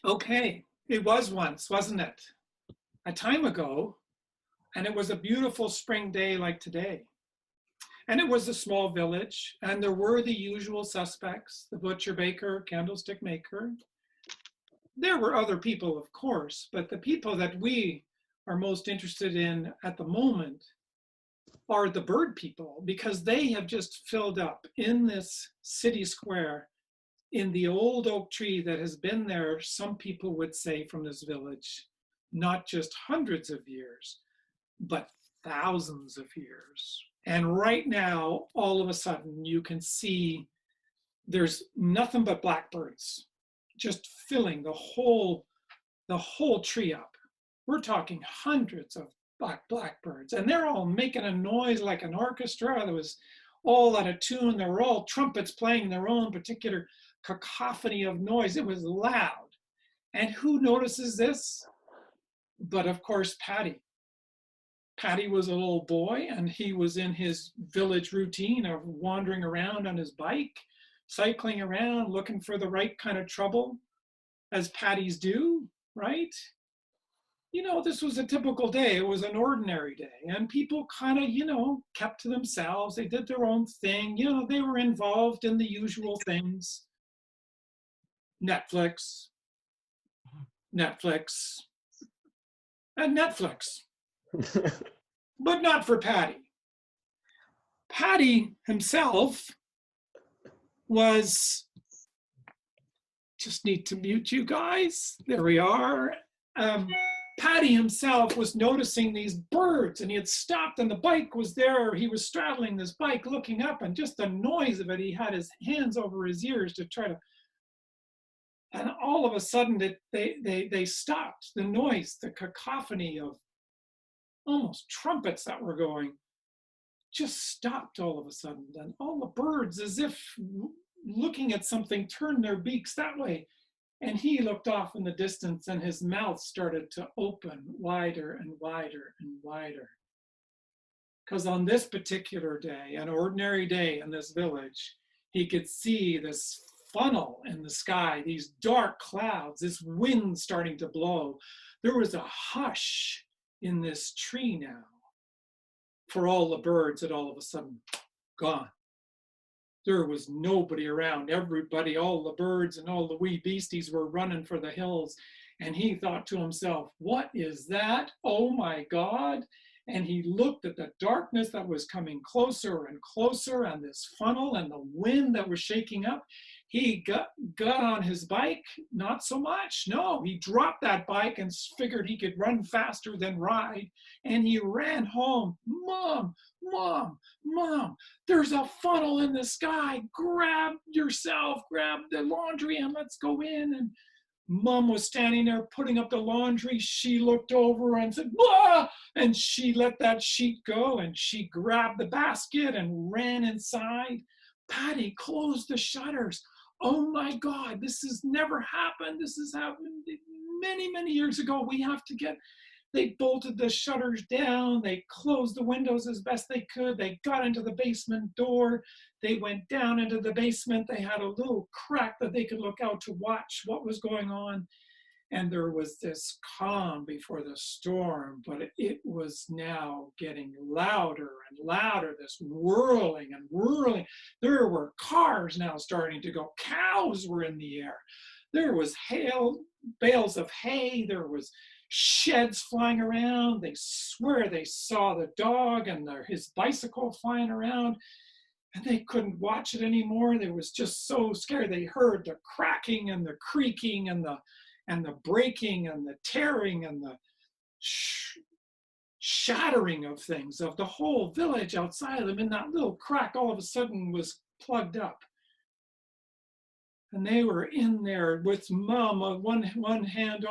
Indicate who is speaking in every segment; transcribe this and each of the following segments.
Speaker 1: Okay, it was once, wasn't it? A time ago, and it was a beautiful spring day like today. And it was a small village, and there were the usual suspects, the butcher, baker, candlestick maker. There were other people, of course, but the people that we are most interested in at the moment are the bird people, because they have just filled up in this city square in the old oak tree that has been there, some people would say, from this village, not just hundreds of years, but thousands of years. And right now, all of a sudden, you can see there's nothing but blackbirds just filling the whole tree up. We're talking hundreds of blackbirds, and they're all making a noise like an orchestra that was all out of tune. They were all trumpets playing their own particular cacophony of noise. It was loud. And who notices this? But of course, Paddy. Paddy was a little boy, and he was in his village routine of wandering around on his bike, cycling around, looking for the right kind of trouble, as Paddies do, right? This was a typical day. It was an ordinary day. And people kind of, kept to themselves. They did their own thing. They were involved in the usual things. Netflix, Netflix, and Netflix. But not for Paddy. Paddy himself was, just need to mute you guys. There we are. Paddy himself was noticing these birds, and he had stopped, and the bike was there. He was straddling this bike, looking up, and just the noise of it, he had his hands over his ears to try to. And all of a sudden, they stopped. The noise, the cacophony of almost trumpets that were going, just stopped all of a sudden. And all the birds, as if looking at something, turned their beaks that way. And he looked off in the distance, and his mouth started to open wider and wider and wider. Because on this particular day, an ordinary day in this village, he could see this funnel in the sky, these dark clouds, this wind starting to blow. There was a hush in this tree now, for all the birds had all of a sudden gone. There was nobody around. Everybody, all the birds and all the wee beasties were running for the hills. And he thought to himself, what is that? Oh my God. And he looked at the darkness that was coming closer and closer, and this funnel and the wind that was shaking up. He got on his bike, not so much. No, he dropped that bike and figured he could run faster than ride. And he ran home. Mom, Mom, Mom, there's a funnel in the sky. Grab yourself, grab the laundry, and let's go in. And Mom was standing there putting up the laundry. She looked over and said, "Blah!" And she let that sheet go, and she grabbed the basket and ran inside. Paddy closed the shutters. Oh my God, this has never happened. This has happened many, many years ago. We have to get, they bolted the shutters down. They closed the windows as best they could. They got into the basement door. They went down into the basement. They had a little crack that they could look out to watch what was going on. And there was this calm before the storm, but it was now getting louder and louder, this whirling and whirling. There were cars now starting to go. Cows were in the air. There was bales of hay. There was sheds flying around. They swear they saw the dog and his bicycle flying around, and they couldn't watch it anymore. They was just so scared. They heard the cracking and the creaking and the breaking and the tearing and the shattering of things, of the whole village outside of them. And that little crack all of a sudden was plugged up. And they were in there with Mom, one hand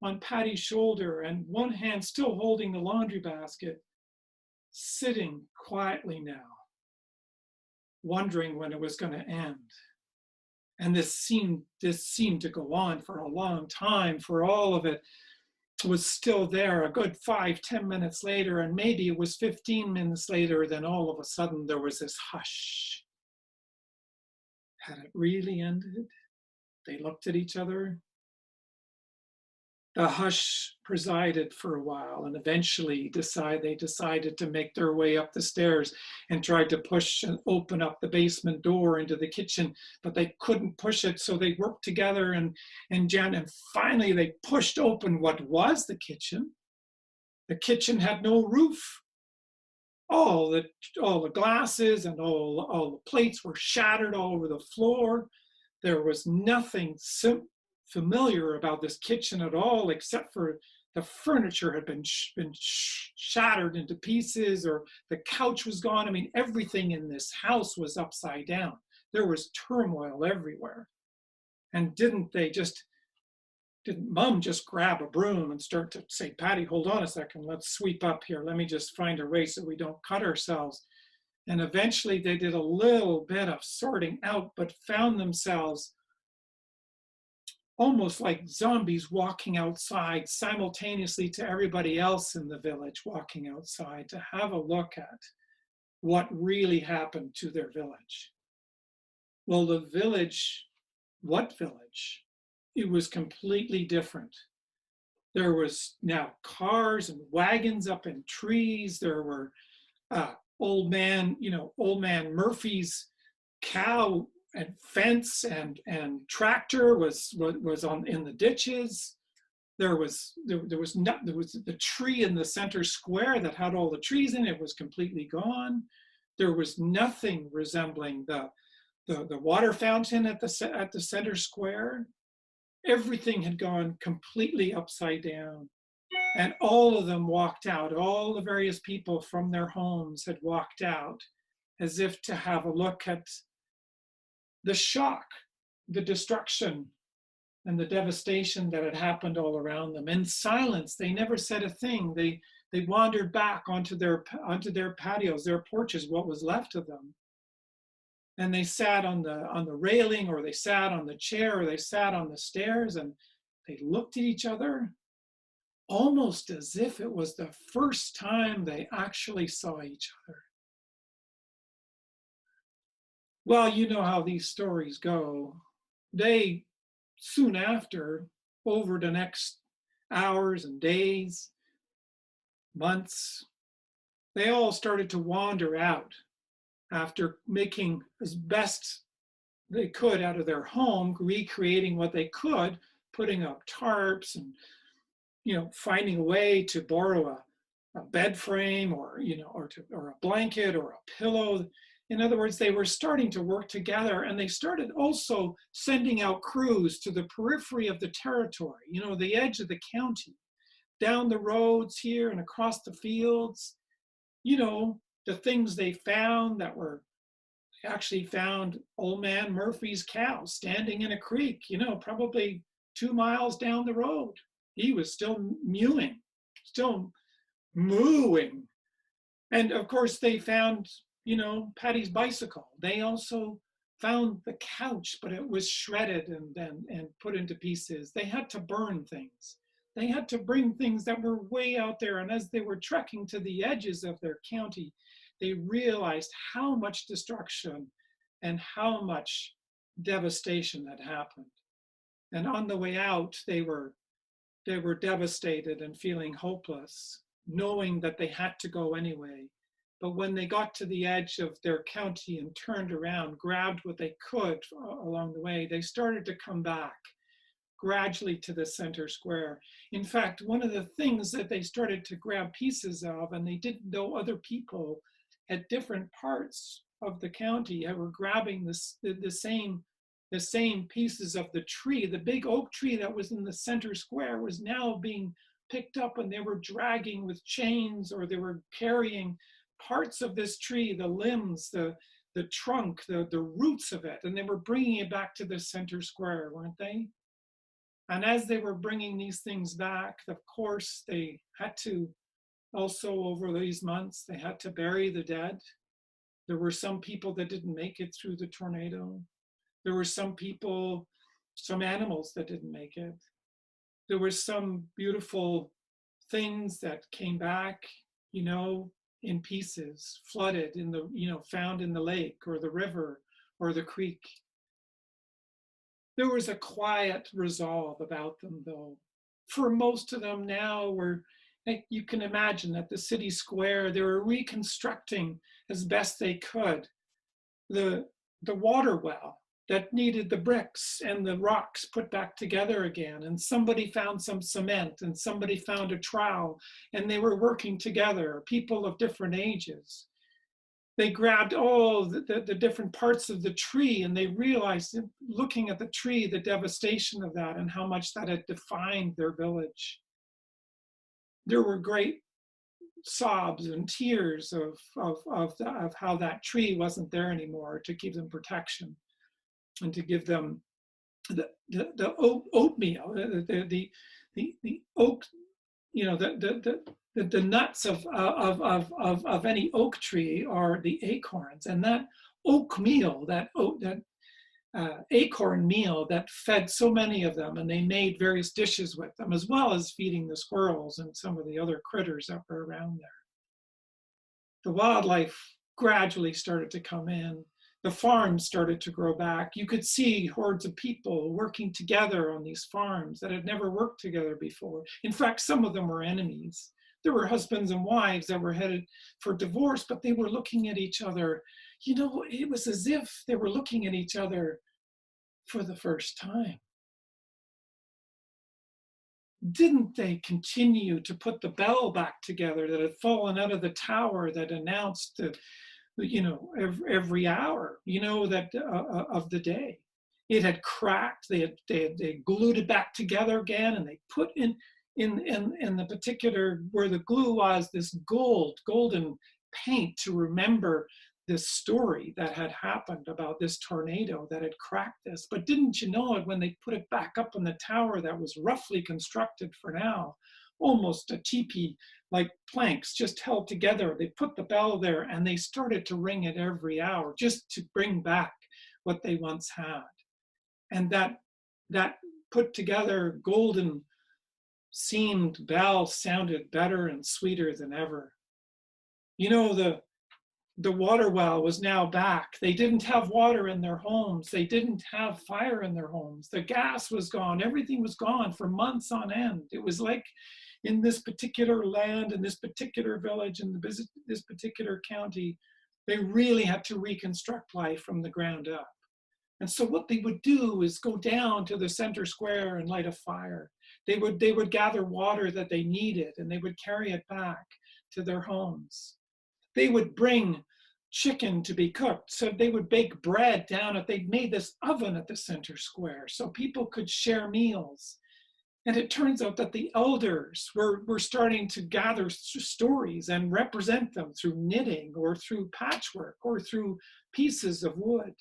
Speaker 1: on Paddy's shoulder, and one hand still holding the laundry basket, sitting quietly now, wondering when it was going to end. And this seemed to go on for a long time, for all of it was still there. A good 5-10 minutes later, and maybe it was 15 minutes later, then all of a sudden there was this hush. Had it really ended? They looked at each other. The hush presided for a while, and eventually they decided to make their way up the stairs and tried to push and open up the basement door into the kitchen, but they couldn't push it. So they worked together and finally they pushed open what was the kitchen. The kitchen had no roof. All the all the glasses and all the plates were shattered all over the floor. There was nothing familiar about this kitchen at all, except for the furniture had been shattered into pieces, or the couch was gone. I mean, everything in this house was upside down. There was turmoil everywhere. And didn't Mom just grab a broom and start to say, Paddy, hold on a second, let's sweep up here. Let me just find a way so we don't cut ourselves. And eventually they did a little bit of sorting out, but found themselves almost like zombies walking outside simultaneously to everybody else in the village walking outside to have a look at what really happened to their village. Well, what village? It was completely different. There was now cars and wagons up in trees. There were old man Murphy's cow and fence and tractor was on in the ditches. There was the tree in the center square that had all the trees in it was completely gone. There was nothing resembling the water fountain at the center square. Everything had gone completely upside down. And all of them walked out. All the various people from their homes had walked out as if to have a look at the shock, the destruction, and the devastation that had happened all around them. In silence, they never said a thing. They wandered back onto their patios, their porches, what was left of them. And they sat on the railing, or they sat on the chair, or they sat on the stairs, and they looked at each other almost as if it was the first time they actually saw each other. Well, you know how these stories go. They soon after, over the next hours and days, months, they all started to wander out after making as best they could out of their home, recreating what they could, putting up tarps and finding a way to borrow a bed frame, or a blanket or a pillow. In other words, they were starting to work together, and they started also sending out crews to the periphery of the territory, the edge of the county, down the roads here and across the fields. The things they found they actually found old man Murphy's cow standing in a creek, probably 2 miles down the road. He was still mewing, still mooing. And of course, they found, Paddy's bicycle. They also found the couch, but it was shredded and put into pieces. They had to burn things. They had to bring things that were way out there. And as they were trekking to the edges of their county, they realized how much destruction and how much devastation had happened. And on the way out, they were devastated and feeling hopeless, knowing that they had to go anyway. But when they got to the edge of their county and turned around, grabbed what they could along the way, they started to come back gradually to the center square. In fact, one of the things that they started to grab pieces of, and they didn't know other people at different parts of the county were grabbing the same pieces of the tree. The big oak tree that was in the center square was now being picked up, and they were dragging with chains, or they were carrying parts of this tree, the limbs, the trunk, the roots of it, and they were bringing it back to the center square, weren't they? And as they were bringing these things back, of course, they had to also, over these months, they had to bury the dead. There were some people that didn't make it through the tornado. There were some people, some animals that didn't make it. There were some beautiful things that came back, in pieces, flooded in the, found in the lake or the river or the creek. There was a quiet resolve about them, though. for most of them now were, like, you can imagine at the city square, they were reconstructing as best they could the water well that needed the bricks and the rocks put back together again. And somebody found some cement and somebody found a trowel, and they were working together, people of different ages. They grabbed all the different parts of the tree, and they realized, looking at the tree, the devastation of that and how much that had defined their village. There were great sobs and tears of how that tree wasn't there anymore to give them protection and to give them the oatmeal, the oak, you know, the nuts of any oak tree are the acorns, and that oak meal, that acorn meal that fed so many of them, and they made various dishes with them, as well as feeding the squirrels and some of the other critters that were around there. The wildlife gradually started to come in. The farms started to grow back. You could see hordes of people working together on these farms that had never worked together before. In fact, some of them were enemies. There were husbands and wives that were headed for divorce, but they were looking at each other. You know, it was as if they were looking at each other for the first time. Didn't they continue to put the bell back together that had fallen out of the tower that announced the, you know, every hour, you know, that of the day? It had cracked. They glued it back together again, and they put in the particular where the glue was this golden paint to remember this story that had happened about this tornado that had cracked this. But didn't you know it, when they put it back up in the tower that was roughly constructed for now, almost a teepee, like planks just held together, they put the bell there and they started to ring it every hour just to bring back what they once had. And that put together golden seamed bell sounded better and sweeter than ever. You know, the water well was now back. They didn't have water in their homes. They didn't have fire in their homes. The gas was gone. Everything was gone for months on end. It was like in this particular land, in this particular village, in this particular county, they really had to reconstruct life from the ground up. And so what they would do is go down to the center square and light a fire. They would gather water that they needed, and they would carry it back to their homes. They would bring chicken to be cooked. So they would bake bread down at, they'd made this oven at the center square so people could share meals. And it turns out that the elders were starting to gather stories and represent them through knitting or through patchwork or through pieces of wood.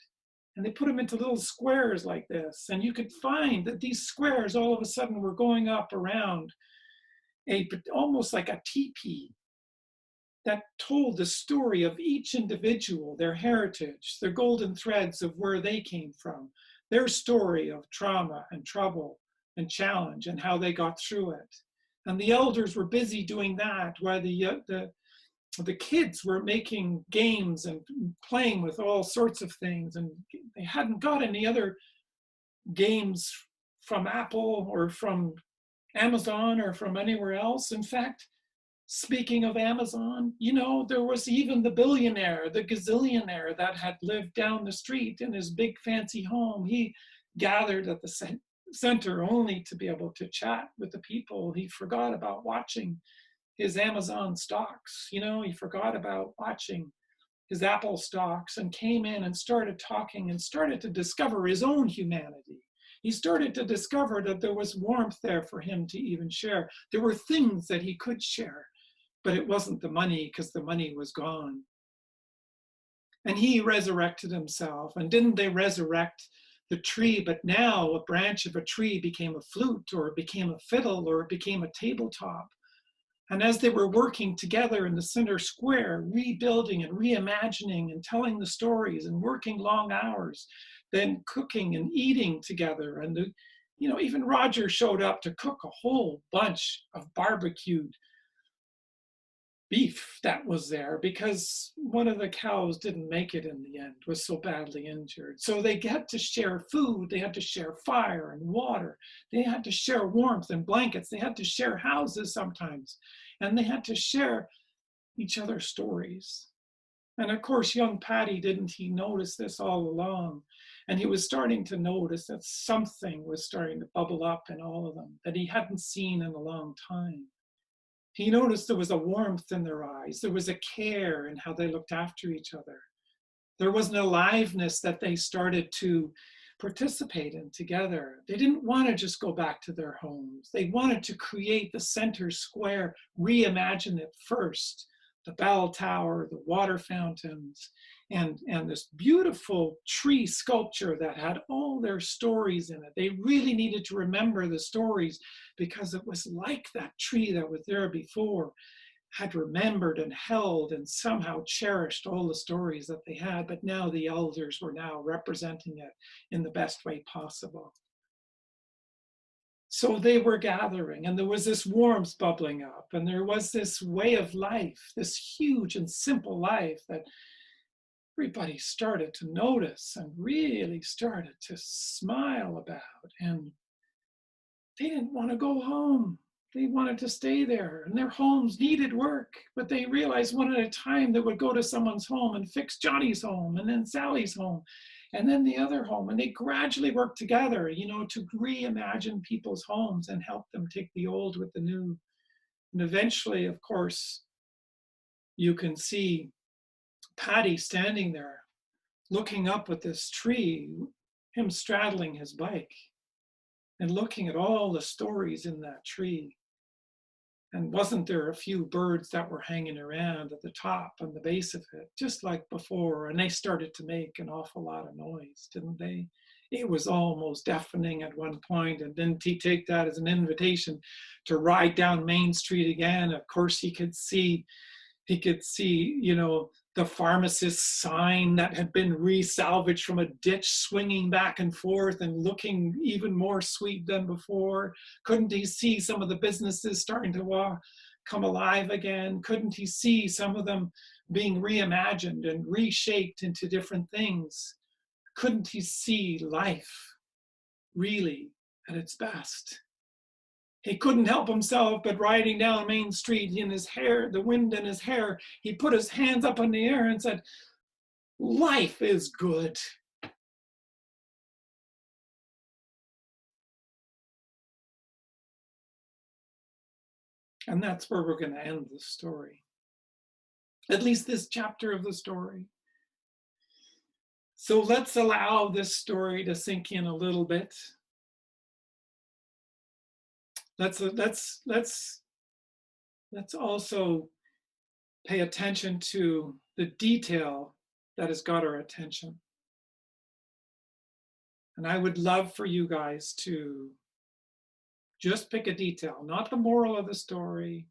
Speaker 1: And they put them into little squares like this. And you could find that these squares all of a sudden were going up around almost like a teepee that told the story of each individual, their heritage, their golden threads of where they came from, their story of trauma and trouble and challenge and how they got through it. And the elders were busy doing that while the kids were making games and playing with all sorts of things. And they hadn't got any other games from Apple or from Amazon or from anywhere else. In fact, speaking of Amazon, you know, there was even the billionaire, the gazillionaire that had lived down the street in his big fancy home. He gathered at the center only to be able to chat with the people. He forgot about watching his Amazon stocks. You know, he forgot about watching his Apple stocks and came in and started talking and started to discover his own humanity. He started to discover that there was warmth there for him to even share. There were things that he could share, but it wasn't the money, because the money was gone. And he resurrected himself. And didn't they resurrect the tree? But now a branch of a tree became a flute, or it became a fiddle, or it became a tabletop. And as they were working together in the center square, rebuilding and reimagining and telling the stories and working long hours, then cooking and eating together. And, you know, even Roger showed up to cook a whole bunch of barbecued beef that was there because one of the cows didn't make it in the end, was so badly injured. So they had to share food, they had to share fire and water, they had to share warmth and blankets, they had to share houses sometimes, and they had to share each other's stories. And of course, young Paddy, didn't he notice this all along? And he was starting to notice that something was starting to bubble up in all of them that he hadn't seen in a long time. He noticed there was a warmth in their eyes. There was a care in how they looked after each other. There was an aliveness that they started to participate in together. They didn't want to just go back to their homes. They wanted to create the center square, reimagine it first. The bell tower, the water fountains, and this beautiful tree sculpture that had all their stories in it. They really needed to remember the stories because it was like that tree that was there before had remembered and held and somehow cherished all the stories that they had, but now the elders were now representing it in the best way possible. So they were gathering, and there was this warmth bubbling up, and there was this way of life, this huge and simple life that everybody started to notice and really started to smile about. And they didn't want to go home. They wanted to stay there, and their homes needed work, but they realized one at a time they would go to someone's home and fix Johnny's home, and then Sally's home, and then the other home. And they gradually worked together, to reimagine people's homes and help them take the old with the new. And eventually, of course, you can see Paddy standing there, looking up at this tree, him straddling his bike, and looking at all the stories in that tree. And wasn't there a few birds that were hanging around at the top and the base of it, just like before? And they started to make an awful lot of noise, didn't they? It was almost deafening at one point. And didn't he take that as an invitation to ride down Main Street again? Of course, he could see, the pharmacist's sign that had been re-salvaged from a ditch, swinging back and forth and looking even more sweet than before. Couldn't he see some of the businesses starting to come alive again? Couldn't he see some of them being reimagined and reshaped into different things? Couldn't he see life really at its best? He couldn't help himself but riding down Main Street in his hair, the wind in his hair, he put his hands up in the air and said, "Life is good." And that's where we're going to end the story. At least this chapter of the story. So let's allow this story to sink in a little bit. Let's also pay attention to the detail that has got our attention. And I would love for you guys to just pick a detail, not the moral of the story,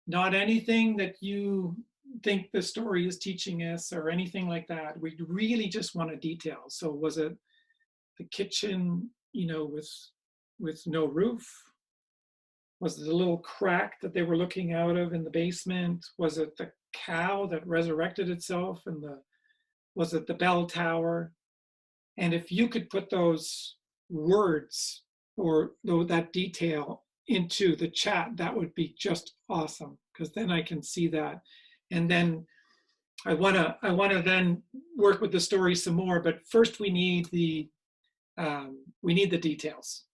Speaker 1: not anything that you think the story is teaching us or anything like that. We really just want a detail. So was it the kitchen, with no roof? Was it the little crack that they were looking out of in the basement? Was it the cow that resurrected itself? Was it the bell tower? And if you could put those words or that detail into the chat, that would be just awesome, because then I can see that. And then I wanna then work with the story some more, but first we need the details.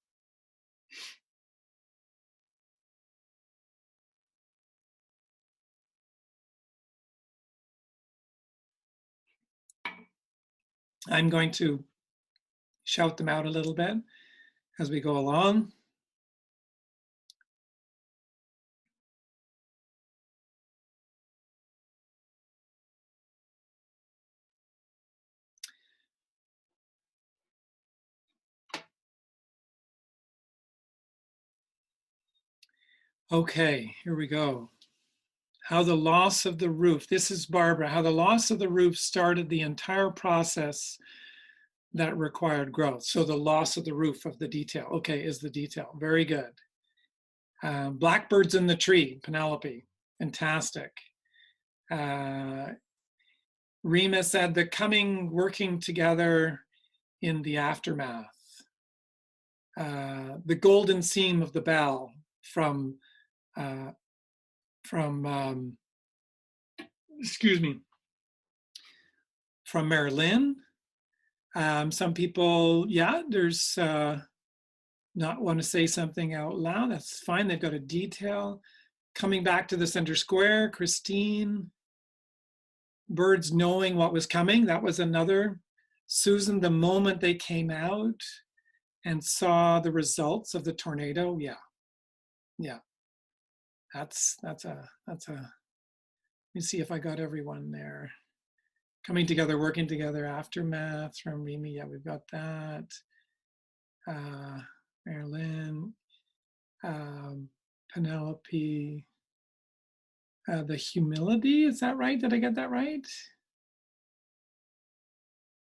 Speaker 1: I'm going to shout them out a little bit as we go along. Okay, here we go. How the loss of the roof, this is Barbara, how the loss of the roof started the entire process that required growth. So the loss of the roof of the detail, okay, is the detail. Very good. Blackbirds in the tree, Penelope. Fantastic. Rima said the coming, working together in the aftermath. The golden seam of the bell from excuse me, from Marilyn. Some people, yeah, there's not want to say something out loud. That's fine. They've got a detail. Coming back to the center square, Christine. Birds knowing what was coming. That was another. Susan, the moment they came out and saw the results of the tornado. Yeah. Yeah. That's a, let me see if I got everyone there. Coming together, working together, aftermath from Remy. Yeah, we've got that. Marilyn, Penelope, the humility, is that right? Did I get that right?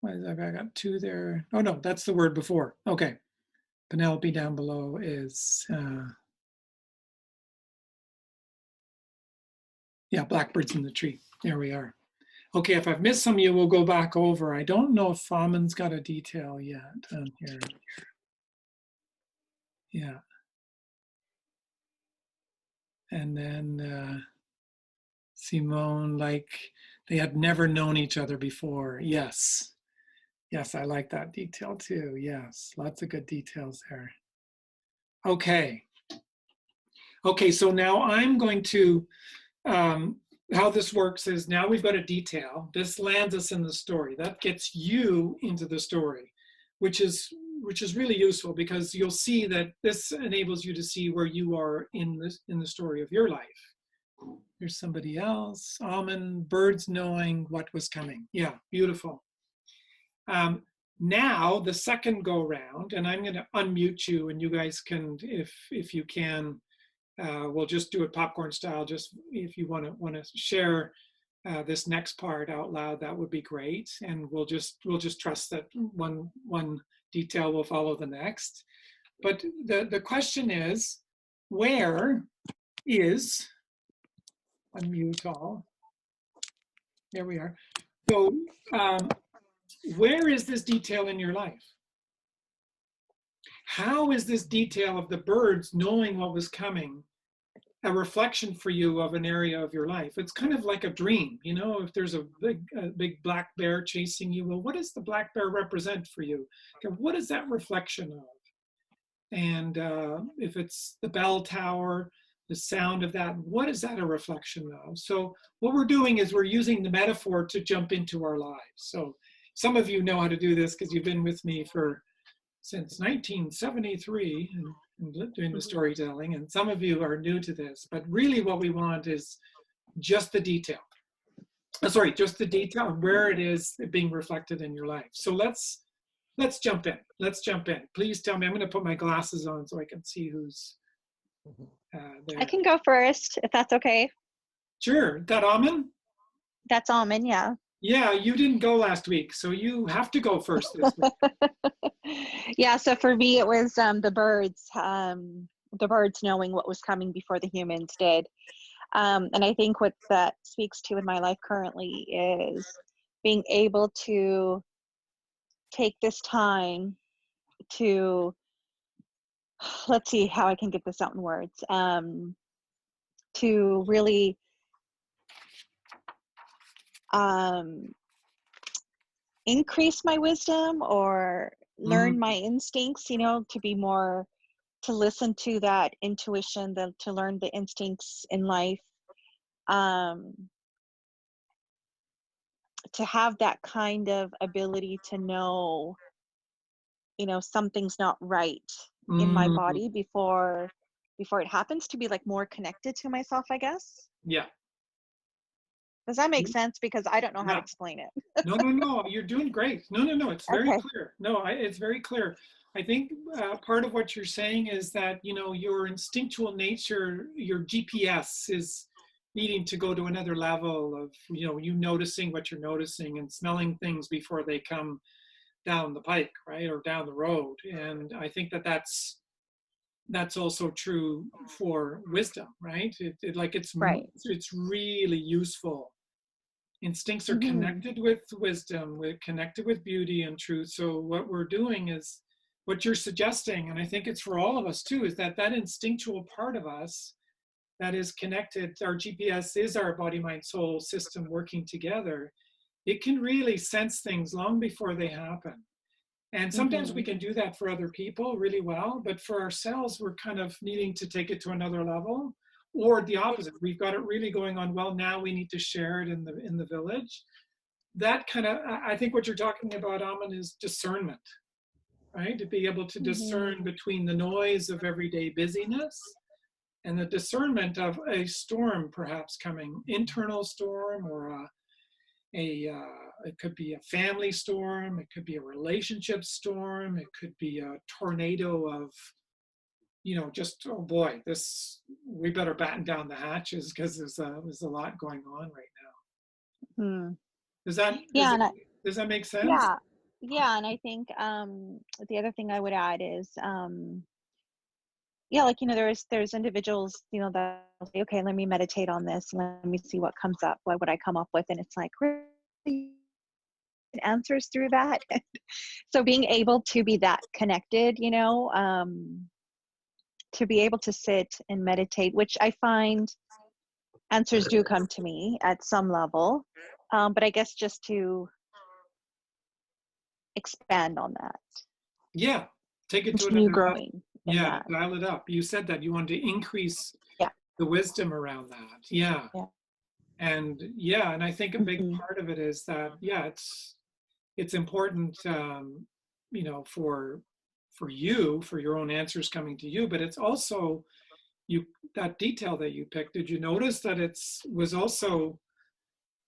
Speaker 1: I got two there. Oh no, that's the word before. Okay. Penelope down below is, yeah, blackbirds in the tree. There we are. Okay, if I've missed some of you, we'll go back over. I don't know if Famin's got a detail yet on here. Yeah. And then Simone, like they had never known each other before. Yes. Yes, I like that detail too. Yes, lots of good details there. Okay. Okay, so now I'm going to, how this works is now we've got a detail. This lands us in the story. That gets you into the story, which is really useful because you'll see that this enables you to see where you are in the story of your life. There's somebody else. Almond, birds knowing what was coming. Yeah, beautiful. Now the second go round, and I'm going to unmute you, and you guys can, if you can, we'll just do it popcorn style. Just if you want to share this next part out loud, that would be great. And we'll just trust that one detail will follow the next. But the question is, where is, unmute all. There we are. So where is this detail in your life? How is this detail of the birds knowing what was coming a reflection for you of an area of your life? It's kind of like a dream, you know, if there's a big black bear chasing you, well, what does the black bear represent for you? Okay, what is that reflection of? And if it's the bell tower, the sound of that, what is that a reflection of? So what we're doing is we're using the metaphor to jump into our lives. So some of you know how to do this because you've been with me since 1973 and doing the storytelling, and some of you are new to this, but really what we want is just the detail. Just the detail of where it is being reflected in your life. So let's jump in. Let's jump in. Please tell me. I'm going to put my glasses on so I can see who's there.
Speaker 2: I can go first, if that's okay.
Speaker 1: Sure. That Almond?
Speaker 2: That's Almond, yeah.
Speaker 1: Yeah, you didn't go last week, so you have to go first this week.
Speaker 2: Yeah, so for me, it was the birds knowing what was coming before the humans did. And I think what that speaks to in my life currently is being able to take this time to, let's see how I can get this out in words, to really increase my wisdom or learn my instincts, you know, to listen to that intuition, to learn the instincts in life, to have that kind of ability to know, you know, something's not right in my body before it happens, to be like more connected to myself, I guess.
Speaker 1: Yeah.
Speaker 2: Does that make sense? Because I don't know how to explain it.
Speaker 1: No, you're doing great. No, it's very clear. No, it's very clear. I think part of what you're saying is that, you know, your instinctual nature, your GPS is needing to go to another level of, you know, you noticing what you're noticing and smelling things before they come down the pike, right, or down the road. And I think that that's that's also true for wisdom, right?
Speaker 2: Right.
Speaker 1: It's really useful. Instincts are
Speaker 2: Hmm.
Speaker 1: connected with wisdom, we're connected with beauty and truth. So what we're doing is what you're suggesting, and I think it's for all of us too, is that that instinctual part of us that is connected, our GPS is our body, mind, soul system working together. It can really sense things long before they happen. And sometimes we
Speaker 2: Hmm.
Speaker 1: can do that for other people really well, but for ourselves, we're kind of needing to take it to another level, or the opposite. We've got it really going on well. Now we need to share it in the village. That kind of, I think what you're talking about, Aman, is discernment, right? To be able to
Speaker 2: Hmm.
Speaker 1: discern between the noise of everyday busyness and the discernment of a storm perhaps coming, internal storm, or it could be a family storm, it could be a relationship storm, it could be a tornado of, just, oh boy, this, we better batten down the hatches because there's a lot going on right now.
Speaker 2: Hmm.
Speaker 1: Does that
Speaker 2: Yeah,
Speaker 1: does that make sense?
Speaker 2: yeah, yeah, and I think the other thing I would add is yeah, like there's individuals that say, okay, let me meditate on this, let me see what comes up, what would I come up with, and it's like really answers through that. So being able to be that connected, to be able to sit and meditate, which I find answers do come to me at some level, but I guess just to expand on that,
Speaker 1: Yeah, take it to
Speaker 2: continue
Speaker 1: another level.
Speaker 2: growing in
Speaker 1: Yeah,
Speaker 2: that.
Speaker 1: dial it up. You said that you wanted to increase
Speaker 2: Yeah,
Speaker 1: the wisdom around that. Yeah.
Speaker 2: yeah.
Speaker 1: And I think a big
Speaker 2: Hmm.
Speaker 1: part of it is that, yeah, it's important, for you, for your own answers coming to you, but it's also you, that detail that you picked. Did you notice that was also,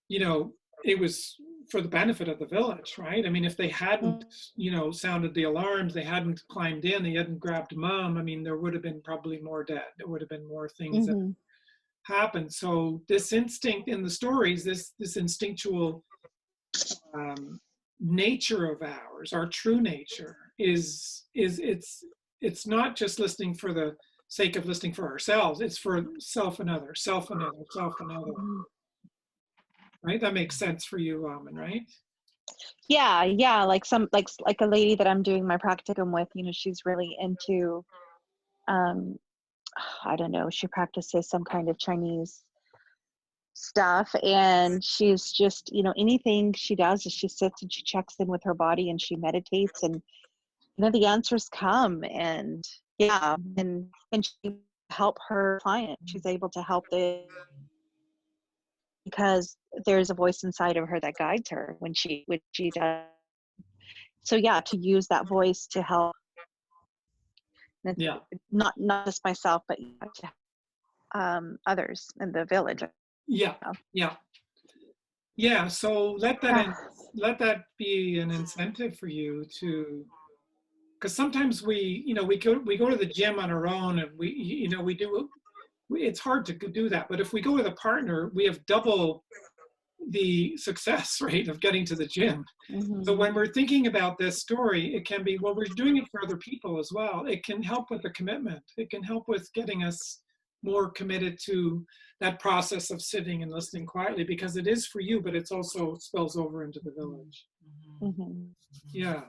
Speaker 1: you know, it was for the benefit of the village, right? I mean, if they hadn't, sounded the alarms, they hadn't climbed in, they hadn't grabbed mom, I mean, there would have been probably more dead. There would have been more things that
Speaker 2: Hmm.
Speaker 1: happened. So this instinct in the stories, this instinctual um, nature of ours, our true nature, is it's not just listening for the sake of listening for ourselves. It's for self and other, self and other, self and other.
Speaker 2: Hmm.
Speaker 1: Right? That makes sense for you, Raman, right?
Speaker 2: Yeah, yeah, like a lady that I'm doing my practicum with, she's really into um I don't know, she practices some kind of Chinese stuff, and she's just, anything she does is she sits and she checks in with her body and she meditates, and the answers come. And yeah, and she help her client, she's able to help the because there's a voice inside of her that guides her when she does. So yeah, to use that voice to help,
Speaker 1: Yeah.
Speaker 2: not just myself, but to others in the village.
Speaker 1: Yeah. Yeah. Yeah. So
Speaker 2: Yeah.
Speaker 1: let that be an incentive for you to, because sometimes we go to the gym on our own, and we do, it's hard to do that. But if we go with a partner, we have double the success rate of getting to the gym. So
Speaker 2: Hmm.
Speaker 1: when we're thinking about this story, it can be, well, we're doing it for other people as well. It can help with the commitment. It can help with getting us more committed to that process of sitting and listening quietly, because it is for you, but it's also spills over into the village.
Speaker 2: Hmm.
Speaker 1: Yeah.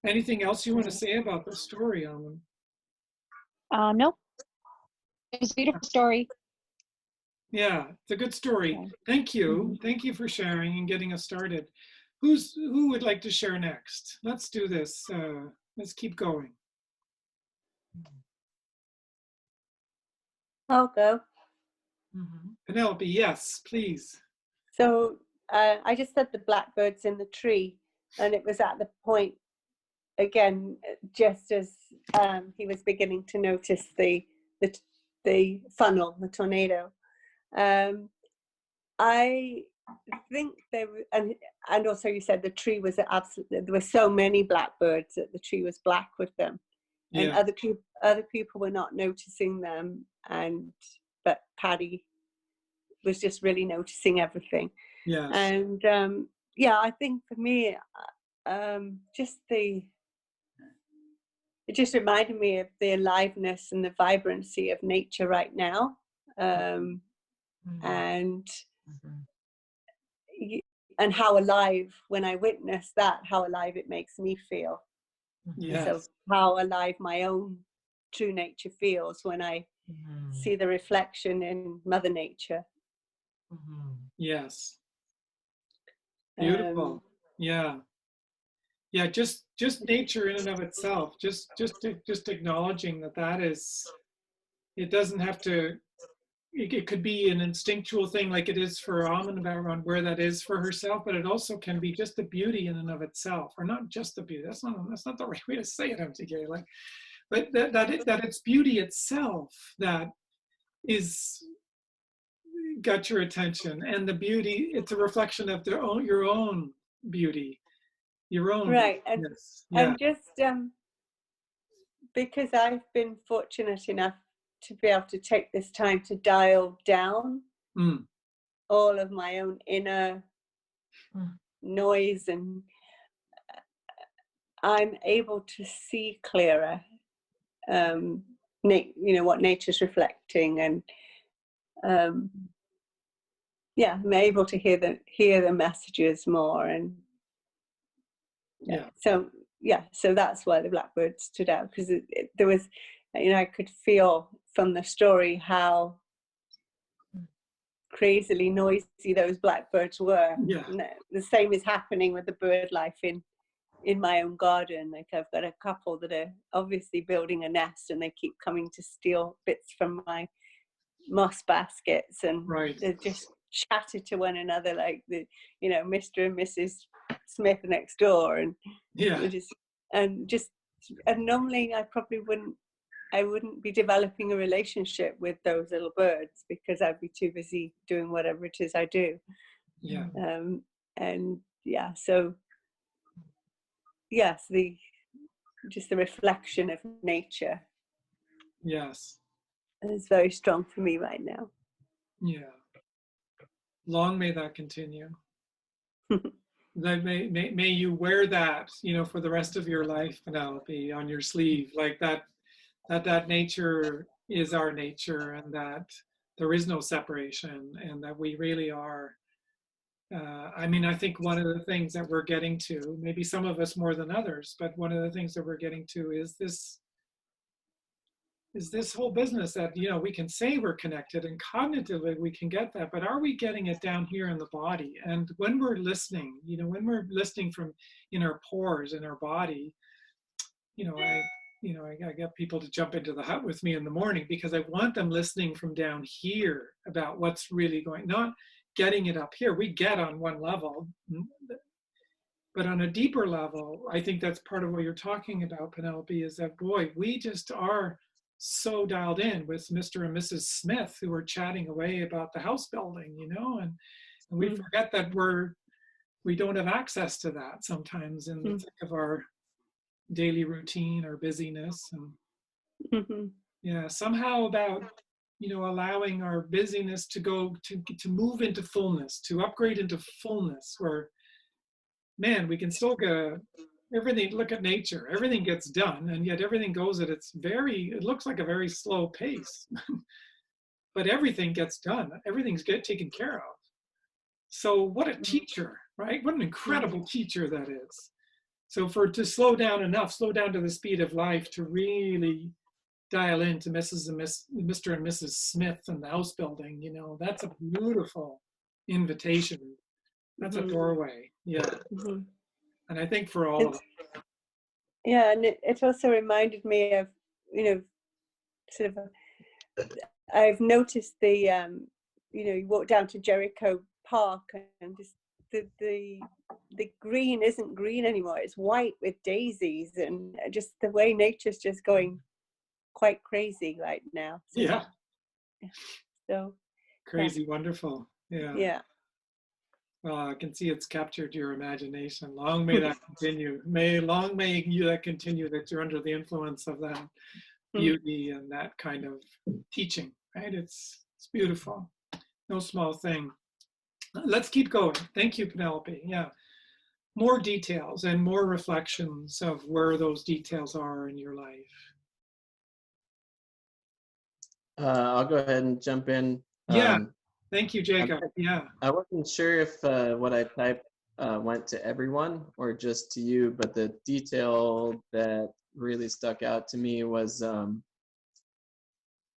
Speaker 1: Anything else you want to say about the story, Alan?
Speaker 2: Nope, it was a beautiful story.
Speaker 1: Yeah, it's a good story.
Speaker 2: Okay.
Speaker 1: Thank
Speaker 2: Hmm.
Speaker 1: you. Thank you for sharing and getting us started. Who would like to share next? Let's do this. Let's keep going.
Speaker 3: I'll go.
Speaker 1: Penelope, yes, please.
Speaker 3: So I just said the blackbirds in the tree, and it was at the point again, just as he was beginning to notice the funnel, the tornado. I think there were, and also you said the tree was absolutely, there were so many blackbirds that the tree was black with them, and
Speaker 1: Yeah,
Speaker 3: other people were not noticing them, but Paddy was just really noticing everything.
Speaker 1: yes.
Speaker 3: And yeah, I think for me, just it just reminded me of the aliveness and the vibrancy of nature right now. And and how alive, when I witness that, how alive it makes me feel.
Speaker 1: Yes.
Speaker 3: So how alive my own true nature feels when I see the reflection in Mother Nature.
Speaker 1: Yes. Beautiful. Yeah. Yeah, just nature in and of itself, just acknowledging that is, it doesn't have to, it could be an instinctual thing like it is for Amun around where that is for herself, but it also can be just the beauty in and of itself, or not just the beauty. That's not the right way to say it, MTK. Like, but that it's beauty itself that is got your attention, and the beauty, it's a reflection of your own beauty, your own.
Speaker 3: Right,
Speaker 1: and
Speaker 3: just because I've been fortunate enough to be able to take this time to dial down all of my own inner noise, and I'm able to see clearer, what nature's reflecting, and I'm able to hear the messages more, and so that's why the blackbird stood out, because there was, I could feel from the story how crazily noisy those blackbirds were. And the same is happening with the bird life in my own garden. Like, I've got a couple that are obviously building a nest, and they keep coming to steal bits from my moss baskets, and they just chatter to one another like the Mr. and Mrs. Smith next door, and normally I wouldn't be developing a relationship with those little birds, because I'd be too busy doing whatever it is I do. The reflection of nature is very strong for me right now.
Speaker 1: Long may that continue. May you wear that, for the rest of your life, Penelope, on your sleeve, like that nature is our nature, and that there is no separation, and that we really are. I think one of the things that we're getting to, maybe some of us more than others, but one of the things that we're getting to is this whole business that, we can say we're connected, and cognitively we can get that, but are we getting it down here in the body? And when we're listening, when we're listening from in our pores, in our body, I get people to jump into the hut with me in the morning, because I want them listening from down here about what's really going, not getting it up here. We get on one level, but on a deeper level, I think that's part of what you're talking about, Penelope, is that, boy, we just are so dialed in with Mr. and Mrs. Smith, who are chatting away about the house building, and we forget that we don't have access to that sometimes in the thick of our daily routine or busyness. And somehow about allowing our busyness to go to move into fullness, to upgrade into fullness, where, man, we can still get everything. Look at nature, everything gets done, and yet everything goes at it looks like a very slow pace. But everything gets done, everything's taken care of. So what a teacher, right? What an incredible teacher that is. So to slow down to the speed of life, to really dial into Mr. and Mrs. Smith and the house building, that's a beautiful invitation. That's a doorway. And I think for all of us.
Speaker 3: Yeah, and it also reminded me of, sort of, I've noticed you walk down to Jericho Park, and just the green isn't green anymore. It's white with daisies, and just the way nature's just going quite crazy right now. So
Speaker 1: crazy, wonderful. Well, I can see it's captured your imagination. Long may that continue. Long may that continue, that you're under the influence of that beauty and that kind of teaching, right? It's beautiful. No small thing. Let's keep going. Thank you, Penelope. more details and more reflections of where those details are in your life.
Speaker 4: I'll go ahead and jump in.
Speaker 1: Yeah, thank you,
Speaker 4: I'm
Speaker 1: Jacob. Yeah.
Speaker 4: I wasn't sure if what I typed went to everyone or just to you, but the detail that really stuck out to me was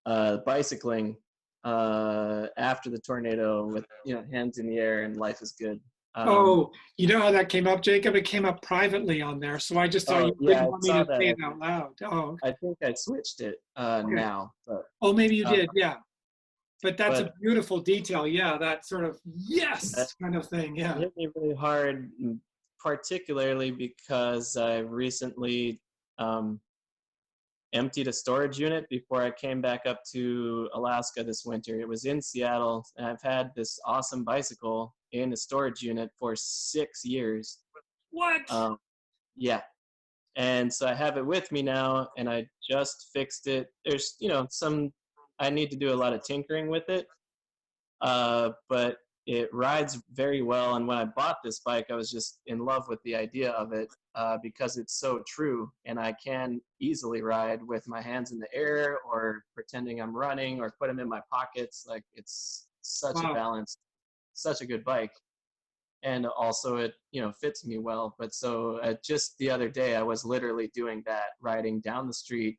Speaker 4: bicycling after the tornado with hands in the air and life is good.
Speaker 1: Oh, you know how that came up, Jacob? It came up privately on there, so I just thought you
Speaker 4: yeah,
Speaker 1: didn't
Speaker 4: I
Speaker 1: want me
Speaker 4: saw
Speaker 1: to
Speaker 4: that.
Speaker 1: say it out loud. Oh,
Speaker 4: I think I switched it
Speaker 1: okay.
Speaker 4: now, but
Speaker 1: Oh, maybe you did. Yeah. But that's a
Speaker 4: but
Speaker 1: beautiful detail. Yeah, that sort of yes kind of thing.
Speaker 4: it
Speaker 1: Yeah.
Speaker 4: hit me really hard, particularly because I recently emptied a storage unit before I came back up to Alaska this winter. It was in Seattle, and I've had this awesome bicycle in a storage unit for 6 years.
Speaker 1: What?
Speaker 4: Yeah. And so I have it with me now, and I just fixed it. There's, I need to do a lot of tinkering with it, but it rides very well. And when I bought this bike, I was just in love with the idea of it because it's so true, and I can easily ride with my hands in the air or pretending I'm running or put them in my pockets. Like, it's such a
Speaker 1: Wow.
Speaker 4: balance, such a good bike. And also it fits me well. But so just the other day I was literally doing that, riding down the street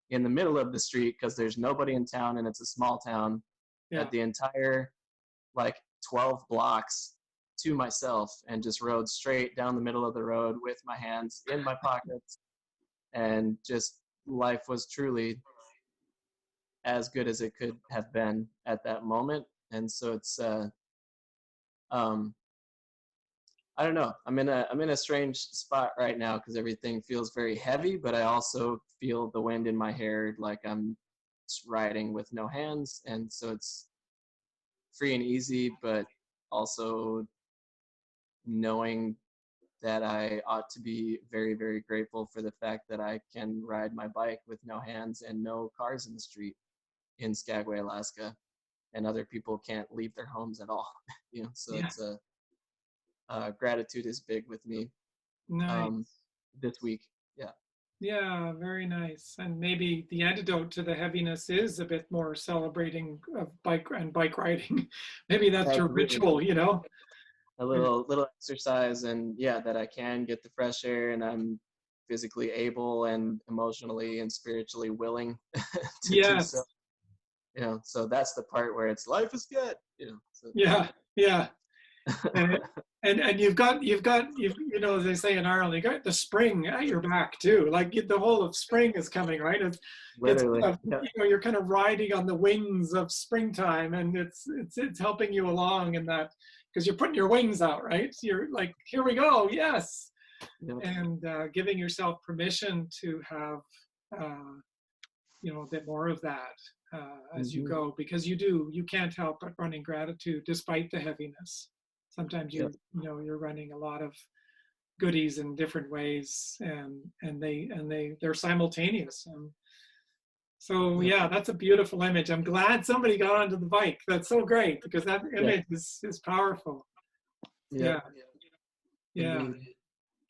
Speaker 4: in the middle of the street because there's nobody in town and it's a small town.
Speaker 1: Yeah.
Speaker 4: At the entire 12 blocks to myself, and just rode straight down the middle of the road with my hands in my pockets, and just life was truly as good as it could have been at that moment. And so it's I don't know. I'm in a strange spot right now because everything feels very heavy, but I also feel the wind in my hair, like I'm riding with no hands, and so it's free and easy, but also knowing that I ought to be very, very grateful for the fact that I can ride my bike with no hands and no cars in the street in Skagway, Alaska, and other people can't leave their homes at all. So
Speaker 1: Yeah.
Speaker 4: it's gratitude is big with me
Speaker 1: Nice.
Speaker 4: this week. Yeah.
Speaker 1: Yeah, very nice. And maybe the antidote to the heaviness is a bit more celebrating of bike riding. Maybe that's your
Speaker 4: Absolutely.
Speaker 1: ritual,
Speaker 4: A little exercise, and that I can get the fresh air, and I'm physically able and emotionally and spiritually willing to do so.
Speaker 1: Yes.
Speaker 4: So that's the part where it's life is good. So.
Speaker 1: Yeah. Yeah. And you've got as they say in Ireland, you got the spring at your back too. Like the whole of spring is coming, right? It's
Speaker 4: Literally.
Speaker 1: you're kind of riding on the wings of springtime, and it's helping you along in that, because you're putting your wings out, right? You're like, here we go, yes. And giving yourself permission to have a bit more of that as you go, because you can't help but running gratitude despite the heaviness. Sometimes you're running a lot of goodies in different ways, and they're simultaneous. And so that's a beautiful image. I'm glad somebody got onto the bike. That's so great, because that image is powerful. Yeah.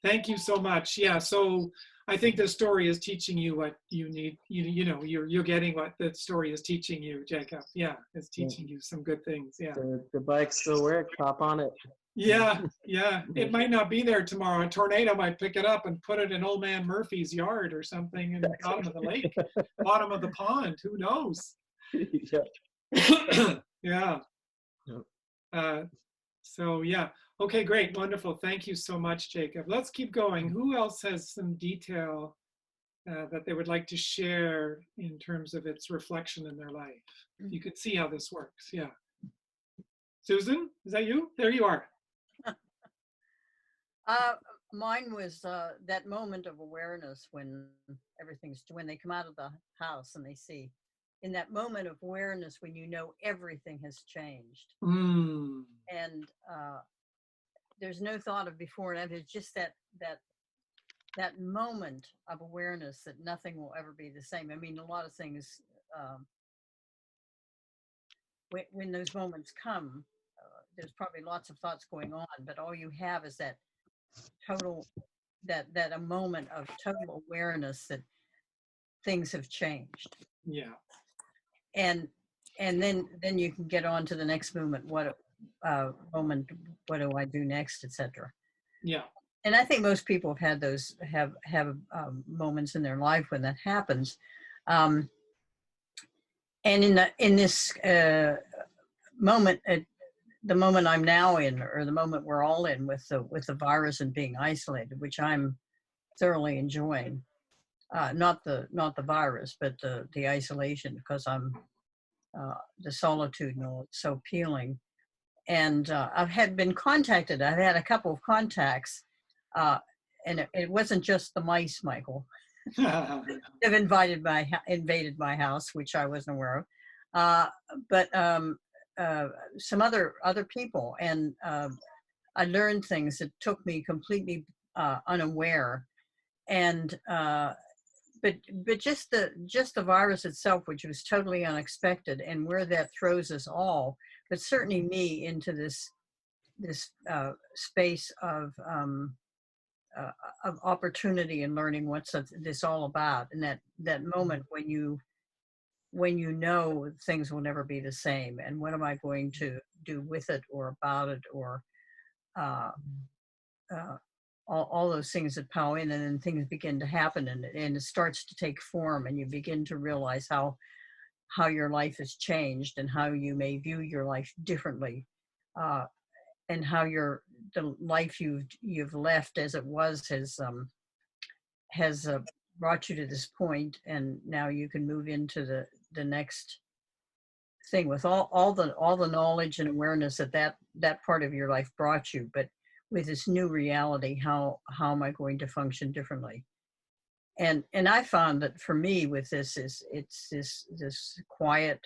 Speaker 1: Thank you so much. Yeah. So I think the story is teaching you what you need. You're getting what the story is teaching you, Jacob. Yeah, it's teaching you some good things. Yeah.
Speaker 4: The bike still works. Hop on it.
Speaker 1: Yeah. It might not be there tomorrow. A tornado might pick it up and put it in Old Man Murphy's yard or something in the bottom of the lake, bottom of the pond. Who knows? Yeah. So yeah. Okay, great, wonderful. Thank you so much, Jacob. Let's keep going. Who else has some detail that they would like to share in terms of its reflection in their life? You could see how this works. Yeah. Susan, is that you? There you are.
Speaker 5: Mine was that moment of awareness when when they come out of the house and they see, in that moment of awareness when everything has changed. And there's no thought of before and after. It's just that moment of awareness that nothing will ever be the same. I mean, a lot of things, when those moments come, there's probably lots of thoughts going on, but all you have is that total, that a moment of total awareness that things have changed.
Speaker 1: Yeah.
Speaker 5: And then you can get on to the next moment. What what do I do next, etc.
Speaker 1: Yeah.
Speaker 5: And I think most people have had those have moments in their life when that happens. And in this moment, the moment I'm now in, or the moment we're all in with the virus and being isolated, which I'm thoroughly enjoying. Not the virus, but the isolation, because I'm the solitude and all, it's so appealing. And I've been contacted. I've had a couple of contacts, and it wasn't just the mice, Michael. They've invaded my house, which I wasn't aware of, but some other people, and I learned things that took me completely unaware, and but just the virus itself, which was totally unexpected, and where that throws us all, but certainly me, into this space of opportunity and learning what's this all about, and that moment when you know things will never be the same, and what am I going to do with it or about it, or uh, all those things that power in, and then things begin to happen, and it starts to take form, and you begin to realize how your life has changed, and how you may view your life differently, and how the life you've left as it was has brought you to this point, and now you can move into the next thing with all the knowledge and awareness that part of your life brought you, but with this new reality, how am I going to function differently? And I found that for me with this it's this quiet,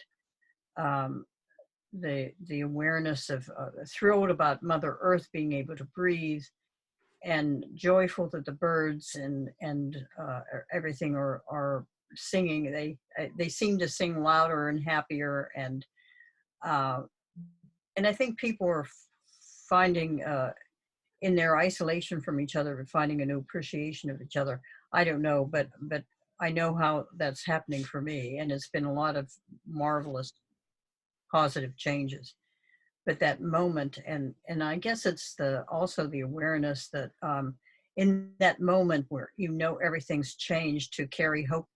Speaker 5: the awareness of thrilled about Mother Earth being able to breathe, and joyful that the birds and everything are singing. They seem to sing louder and happier, and I think people are finding in their isolation from each other, finding a new appreciation of each other. I don't know, but I know how that's happening for me, and it's been a lot of marvelous, positive changes. But that moment, and I guess it's also the awareness that in that moment where you know everything's changed, to carry hope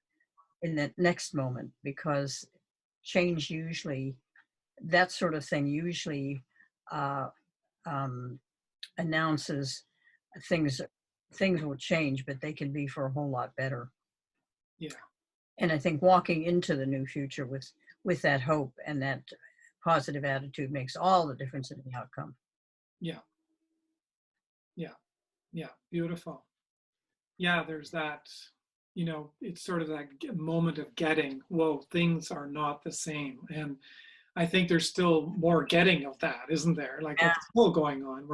Speaker 5: in that next moment, because change usually, that sort of thing usually announces things will change, but they can be for a whole lot better.
Speaker 1: Yeah.
Speaker 5: And I think walking into the new future with that hope and that positive attitude makes all the difference in the outcome.
Speaker 1: Yeah. Beautiful. Yeah, there's that, it's sort of that moment of getting, whoa, things are not the same. And I think there's still more getting of that, isn't there? Like,
Speaker 5: Yeah.
Speaker 1: it's still going on.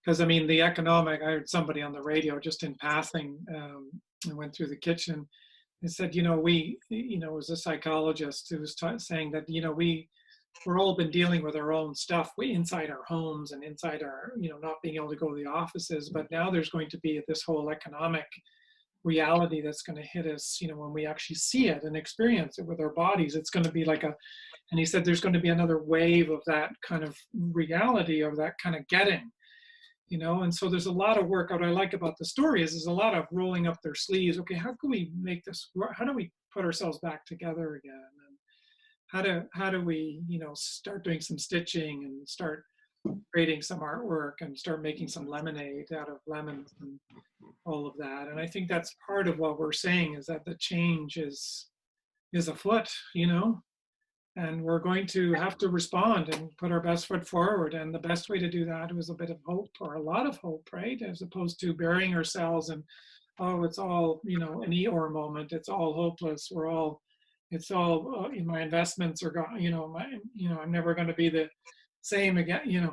Speaker 1: Because I heard somebody on the radio just in passing, I went through the kitchen and said, it was a psychologist who was saying that, we're all been dealing with our own stuff inside our homes and inside our, not being able to go to the offices. But now there's going to be this whole economic reality that's going to hit us, when we actually see it and experience it with our bodies. It's going to be like and he said there's going to be another wave of that kind of reality, of that kind of getting, and so there's a lot of work. What I like about the story is there's a lot of rolling up their sleeves. Okay, how can we make this work? How do we put ourselves back together again? And how do we, start doing some stitching and start creating some artwork and start making some lemonade out of lemons and all of that. And I think that's part of what we're saying, is that the change is afoot, and we're going to have to respond and put our best foot forward. And the best way to do that was a bit of hope, or a lot of hope, right? As opposed to burying ourselves and, oh, it's all, an Eeyore moment. It's all hopeless. It's all, my investments are gone, I'm never going to be the same again,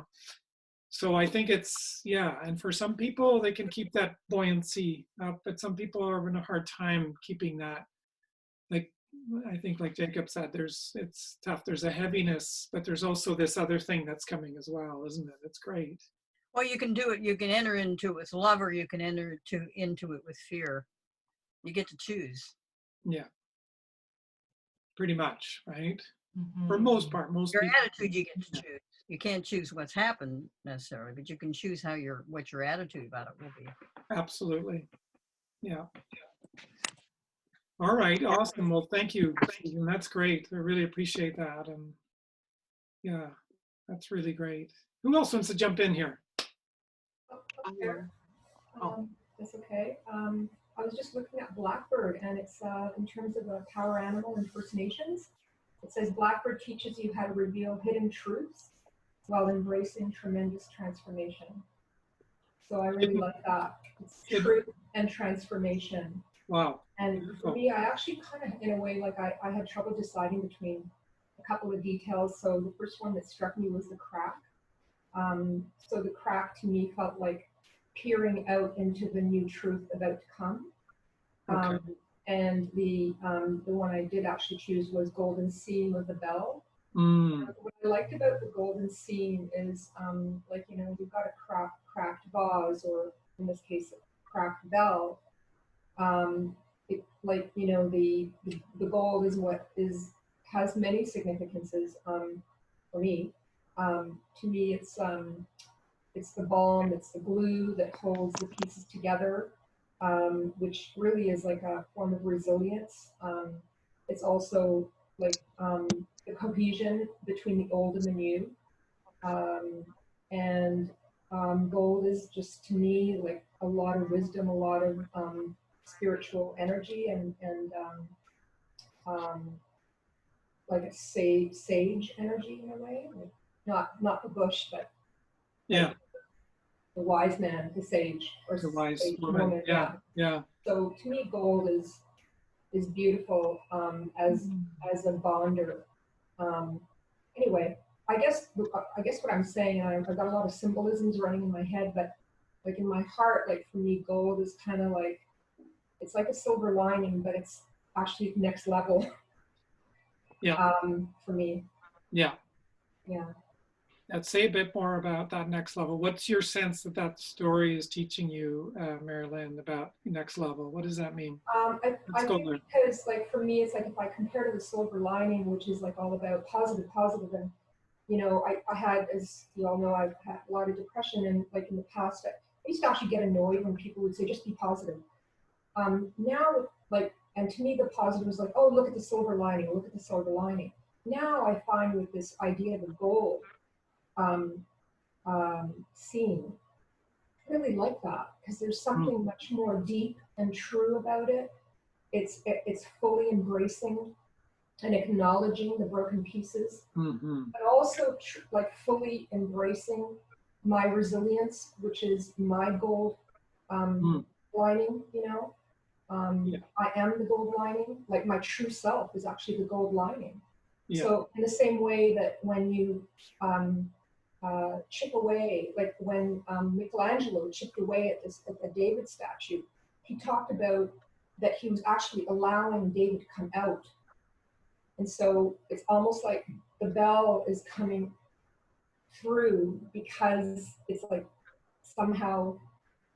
Speaker 1: So I think it's, and for some people, they can keep that buoyancy up, but some people are having a hard time keeping that. Like, I think, like Jacob said, it's tough. There's a heaviness, but there's also this other thing that's coming as well, isn't it? It's great.
Speaker 5: Well, you can do it. You can enter into it with love, or you can enter into it with fear. You get to choose.
Speaker 1: Yeah. Pretty much, right?
Speaker 6: Mhm.
Speaker 1: For most part, most
Speaker 5: Your
Speaker 1: people.
Speaker 5: attitude, you get to
Speaker 1: Yeah.
Speaker 5: choose. You can't choose what's happened necessarily, but you can choose what your attitude about it will be.
Speaker 1: Absolutely. Yeah. All right. Awesome. Well, thank you, Susan. That's great. I really appreciate that. And yeah, that's really great. Who else wants to jump in here?
Speaker 7: Sure.
Speaker 1: Oh.
Speaker 7: That's okay. I was just looking at Blackbird, and it's in terms of power animal impersonations. It says Blackbird teaches you how to reveal hidden truths while embracing tremendous transformation. So I really like that. It's truth and transformation.
Speaker 1: Wow.
Speaker 7: And for
Speaker 1: Beautiful.
Speaker 7: me, I actually kind of, in a way, like I had trouble deciding between a couple of details. So the first one that struck me was the crack. So the crack to me felt like peering out into the new truth about to come.
Speaker 1: Okay.
Speaker 7: And the one I did actually choose was Golden Seam of the Bell.
Speaker 1: Mm.
Speaker 7: What I liked about the golden seam is, like, you know, you've got a cracked vase, or in this case, a cracked bell. Like, you know, the gold is what has many significances for me. To me, it's the balm, it's the glue that holds the pieces together, which really is like a form of resilience. It's also like the cohesion between the old and the new. And gold is just, to me, like a lot of wisdom, a lot of spiritual energy, and like a sage energy in a way. Like not the bush, but
Speaker 1: Yeah.
Speaker 7: the wise man, the sage, or
Speaker 1: The wise
Speaker 7: sage
Speaker 1: woman. Yeah. Yeah.
Speaker 7: So to me, gold is beautiful as a bonder. Anyway, I guess what I'm saying, I've got a lot of symbolisms running in my head, but like in my heart, like for me, gold is kind of like, it's like a silver lining, but it's actually next level.
Speaker 1: Yeah.
Speaker 7: For me.
Speaker 1: Yeah.
Speaker 7: Yeah.
Speaker 1: Let's say a bit more about that next level. What's your sense that that story is teaching you, Marilyn, about next level? What does that mean?
Speaker 7: I
Speaker 1: Let's go
Speaker 7: think
Speaker 1: there.
Speaker 7: because, like, for me, it's like if I compare to the silver lining, which is like all about positive, and you know, I had, as you all know, I've had a lot of depression, and like in the past, I used to actually get annoyed when people would say, just be positive. Now, like, and to me, the positive is like, oh, look at the silver lining, look at the silver lining. Now I find with this idea of the gold scene, I really like that, because there's something much more deep and true about it. It's fully embracing and acknowledging the broken pieces, but also like fully embracing my resilience, which is my gold lining. You know, I am the gold lining. Like my true self is actually the gold lining.
Speaker 1: Yeah.
Speaker 7: So in the same way that when you chip away, like when Michelangelo chipped away at the David statue, he talked about that he was actually allowing David to come out. And so it's almost like the bell is coming through, because it's like somehow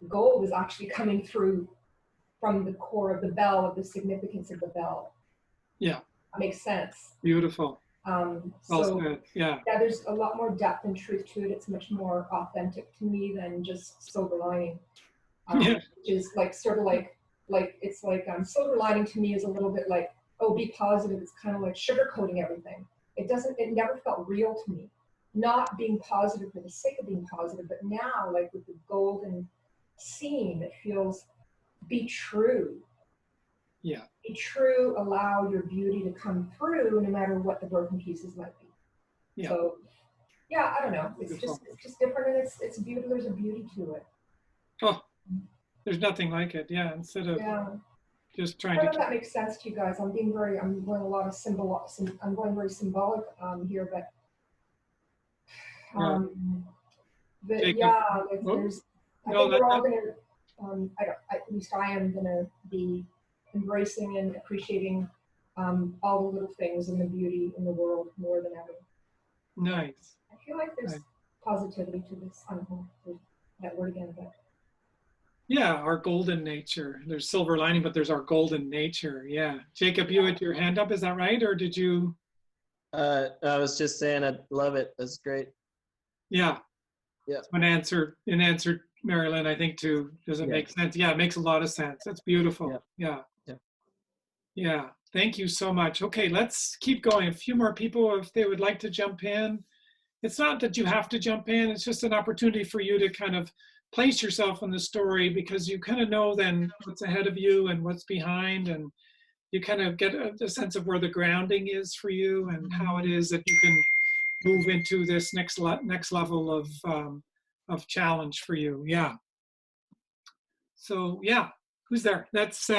Speaker 7: gold is actually coming through from the core of the bell, of the significance of the bell.
Speaker 1: Yeah.
Speaker 7: That makes sense.
Speaker 1: Beautiful.
Speaker 7: So
Speaker 1: good. Yeah.
Speaker 7: There's a lot more depth and truth to it. It's much more authentic to me than just silver lining,
Speaker 1: Yeah.
Speaker 7: which is like sort of like it's like silver lining to me is a little bit like, oh, be positive. It's kind of like sugarcoating everything. It never felt real to me. Not being positive for the sake of being positive, but now, like with the golden seam, it feels, be true.
Speaker 1: Yeah.
Speaker 7: Be true, allow your beauty to come through no matter what the broken pieces might be.
Speaker 1: Yeah.
Speaker 7: So yeah, I don't know. It's
Speaker 1: Beautiful.
Speaker 7: just different, and it's beautiful. There's a beauty to it.
Speaker 1: Oh, there's nothing like it. Yeah. Instead of just
Speaker 7: I
Speaker 1: trying
Speaker 7: don't know
Speaker 1: to.
Speaker 7: if that makes sense to you guys. I'm going a lot of I'm going very symbolic here, but
Speaker 1: Jacob.
Speaker 7: yeah, like
Speaker 1: Oh,
Speaker 7: there's. I
Speaker 1: no,
Speaker 7: think we're all gonna. At least I am gonna be embracing and appreciating all the little things and the beauty in the world more than ever.
Speaker 1: Nice.
Speaker 7: I feel like there's
Speaker 1: Nice.
Speaker 7: positivity to this. I don't know. that word again, but
Speaker 1: Yeah, our golden nature. There's silver lining, but there's our golden nature. Yeah. Jacob, you had your hand up, is that right? Or did you?
Speaker 4: I was just saying I love it. That's great.
Speaker 1: Yeah.
Speaker 4: Yeah.
Speaker 1: So in answer, Marilyn, I think too, does it
Speaker 4: Yeah.
Speaker 1: make sense? Yeah, it makes a lot of sense. That's beautiful.
Speaker 4: Yeah.
Speaker 1: Yeah.
Speaker 4: Yeah.
Speaker 1: Yeah. Thank you so much. Okay, let's keep going. A few more people, if they would like to jump in. It's not that you have to jump in, it's just an opportunity for you to kind of place yourself in the story, because you kind of know then what's ahead of you and what's behind, and you kind of get a sense of where the grounding is for you and how it is that you can move into this next level of challenge for you. Yeah. So yeah, who's there? That's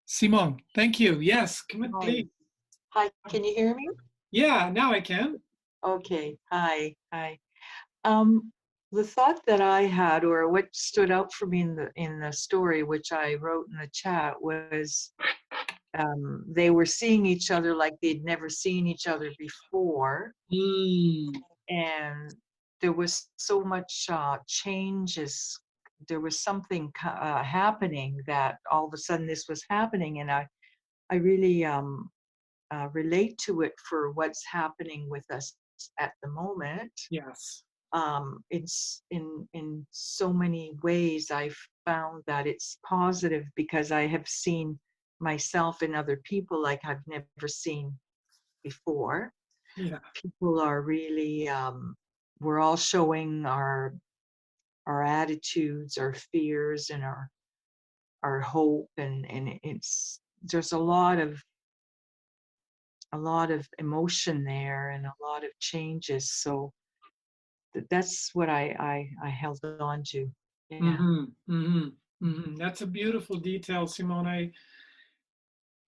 Speaker 1: Simone. Thank you. Yes, come in,
Speaker 6: Hi.
Speaker 1: please.
Speaker 6: Hi, can you hear me?
Speaker 1: Yeah, now I can.
Speaker 6: Okay, hi. The thought that I had, or what stood out for me in the story, which I wrote in the chat, was they were seeing each other like they'd never seen each other before, and there was so much changes. There was something happening, that all of a sudden this was happening, and I really relate to it for what's happening with us at the moment.
Speaker 1: Yes.
Speaker 6: It's in so many ways I've found that it's positive, because I have seen myself in other people like I've never seen before.
Speaker 1: Yeah.
Speaker 6: People are really we're all showing our attitudes, our fears, and our hope, and it's there's a lot of emotion there and a lot of changes. So that's what I held on to. Yeah.
Speaker 1: That's a beautiful detail, Simone. I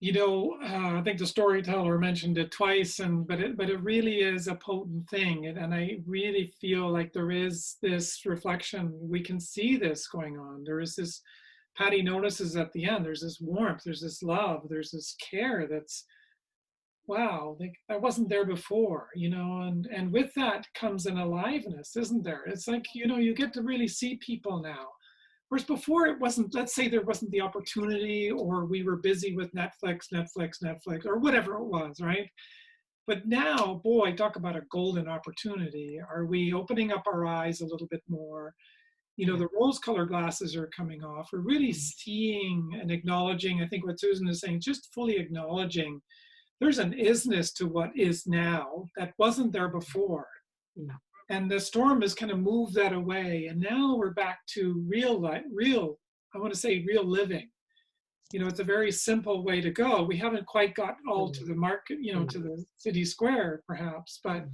Speaker 1: think the storyteller mentioned it twice, but it really is a potent thing, and I really feel like there is this reflection. We can see this going on. There is this. Paddy notices at the end. There's this warmth. There's this love. There's this care. That's wow. Like that wasn't there before, and with that comes an aliveness, isn't there? It's like you get to really see people now. Whereas before it wasn't, let's say there wasn't the opportunity, or we were busy with Netflix, or whatever it was, right? But now, boy, talk about a golden opportunity. Are we opening up our eyes a little bit more? The rose-colored glasses are coming off. We're really seeing and acknowledging, I think what Susan is saying, just fully acknowledging there's an isness to what is now that wasn't there before.
Speaker 6: Yeah.
Speaker 1: And the storm has kind of moved that away. And now we're back to real, I want to say real living. It's a very simple way to go. We haven't quite got all to the market, to the city square perhaps, but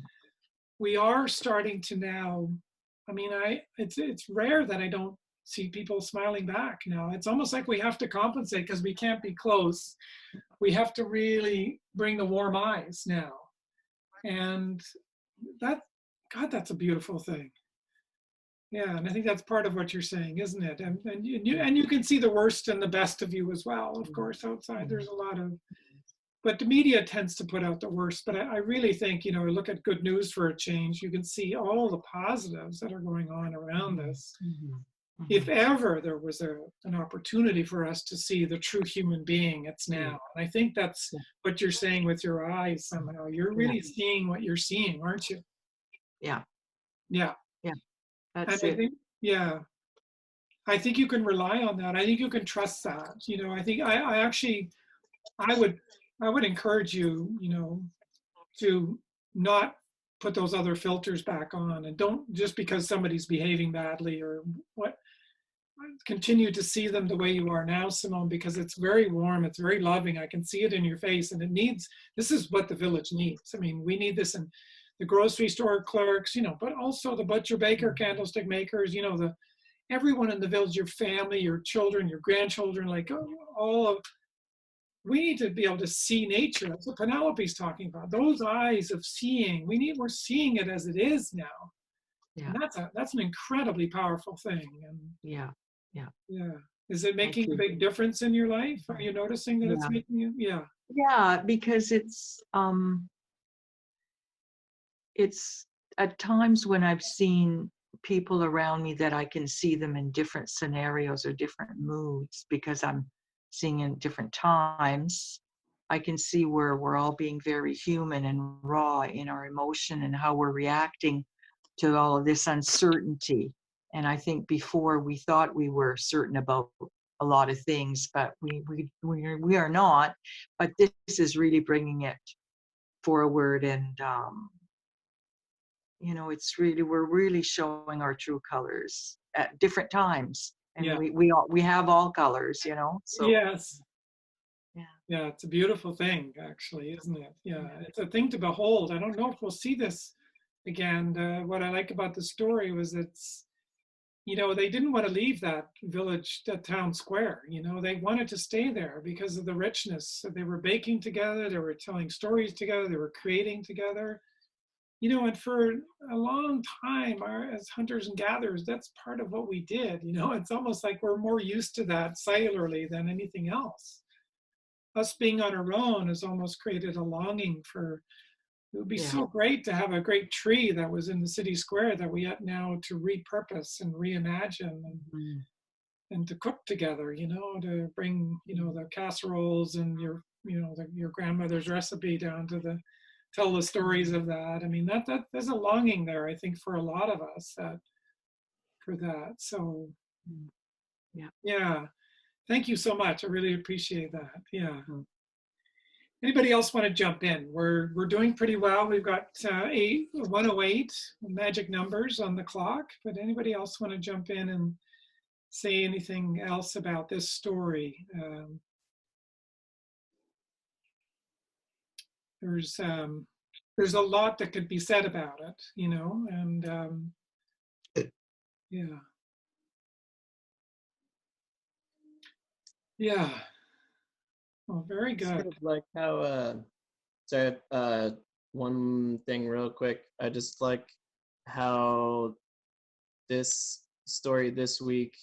Speaker 1: we are starting to now, it's rare that I don't see people smiling back now. It's almost like we have to compensate because we can't be close. We have to really bring the warm eyes now. And that's a beautiful thing. Yeah, and I think that's part of what you're saying, isn't it? And you can see the worst and the best of you as well, of course, outside. There's a lot of, but the media tends to put out the worst. But I really think, look at Good News for a Change. You can see all the positives that are going on around us. If ever there was an opportunity for us to see the true human being, it's now. And I think that's what you're saying with your eyes somehow. You're really seeing what you're seeing, aren't you?
Speaker 6: Yeah.
Speaker 1: Yeah.
Speaker 6: That's
Speaker 1: and
Speaker 6: it.
Speaker 1: I think you can rely on that. I think you can trust that. I think I would encourage you, to not put those other filters back on, and don't just because somebody's behaving badly or what, continue to see them the way you are now, Simone, because it's very warm, it's very loving. I can see it in your face, and this is what the village needs. We need this in the grocery store clerks, but also the butcher, baker, candlestick makers, everyone in the village, your family, your children, your grandchildren, we need to be able to see nature. That's what Penelope's talking about. Those eyes of seeing, we're seeing it as it is now.
Speaker 6: Yeah.
Speaker 1: And that's an incredibly powerful thing. And
Speaker 6: Yeah.
Speaker 1: Is it making a big difference in your life? Are you noticing that it's making you? Yeah.
Speaker 6: Yeah, because it's at times when I've seen people around me that I can see them in different scenarios or different moods because I'm seeing in different times. I can see where we're all being very human and raw in our emotion and how we're reacting to all of this uncertainty. And I think before we thought we were certain about a lot of things, but we are not. But this is really bringing it forward, and you know, it's really, we're really showing our true colors at different times, and
Speaker 1: Yeah.
Speaker 6: we have all colors, you know. So
Speaker 1: Yes.
Speaker 6: yeah.
Speaker 1: Yeah, it's a beautiful thing, actually, isn't it? Yeah, it's a thing to behold. I don't know if we'll see this again. What I like about the story was it's, you know, they didn't want to leave that village, that town square. You know, they wanted to stay there because of the richness. So they were baking together, they were telling stories together, they were creating together. You know, and for a long time, as hunters and gatherers, that's part of what we did. You know, it's almost like we're more used to that cellularly than anything else. Us being on our own has almost created a longing for, it would be
Speaker 6: Yeah.
Speaker 1: so great to have a great tree that was in the city square that we had now to repurpose and reimagine and to cook together, you know, to bring, you know, the casseroles and your, you know, your grandmother's recipe down to tell the stories of that. I mean, that there's a longing there, I think, for a lot of us for that. So yeah. Thank you so much. I really appreciate that. Yeah. Anybody else want to jump in? We're doing pretty well. We've got 108 magic numbers on the clock. But anybody else want to jump in and say anything else about this story? There's a lot that could be said about it, you know, and yeah. Yeah. Well, very good.
Speaker 4: Sort of like how, sorry, one thing real quick. I just like how this story this week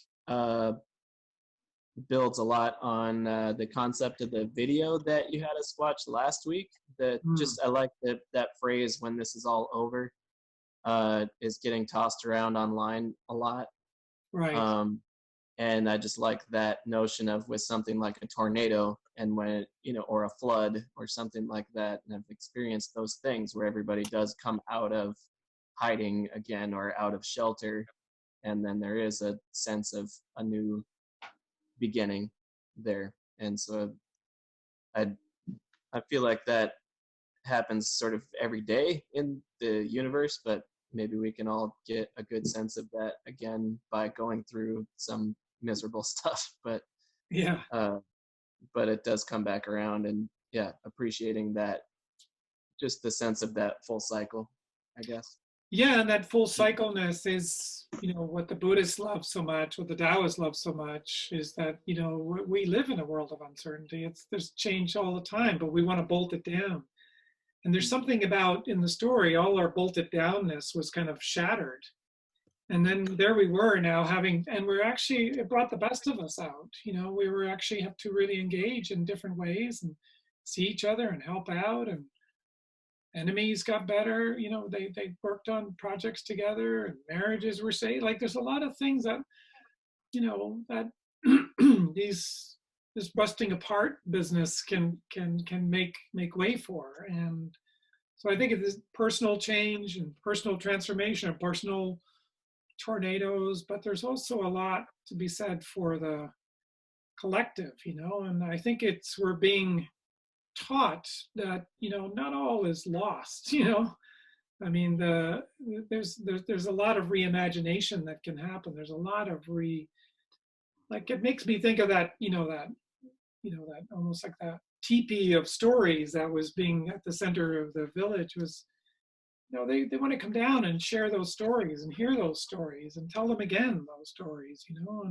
Speaker 4: builds a lot on the concept of the video that you had us watch last week. That just, I like that phrase, "when this is all over," is getting tossed around online a lot.
Speaker 1: Right.
Speaker 4: And I just like that notion of with something like a tornado and when, you know, or a flood or something like that. And I've experienced those things where everybody does come out of hiding again or out of shelter. And then there is a sense of a new beginning there. And so I feel like that happens sort of every day in the universe, but maybe we can all get a good sense of that again by going through some miserable stuff. But
Speaker 1: Yeah.
Speaker 4: but it does come back around, and yeah, appreciating that, just the sense of that full cycle, I guess.
Speaker 1: Yeah, and that full cycleness is, you know, what the Buddhists love so much, what the Taoists love so much, is that, you know, we live in a world of uncertainty. There's change all the time, but we want to bolt it down. And there's something about, in the story, all our bolted downness was kind of shattered. And then there we were now and we're actually, it brought the best of us out. You know, we were actually have to really engage in different ways and see each other and help out, and enemies got better. You know, they worked on projects together, and marriages were saved. Like, there's a lot of things that, you know, that this busting apart business can make way for. And so I think it is personal change and personal transformation and personal tornadoes, but there's also a lot to be said for the collective, you know. And I think we're being taught that, you know, not all is lost, you know. I mean, there's a lot of reimagination that can happen. There's a lot of like, it makes me think of that, that almost like that teepee of stories that was being at the center of the village was, you know, they want to come down and share those stories and hear those stories and tell them again, those stories, you know,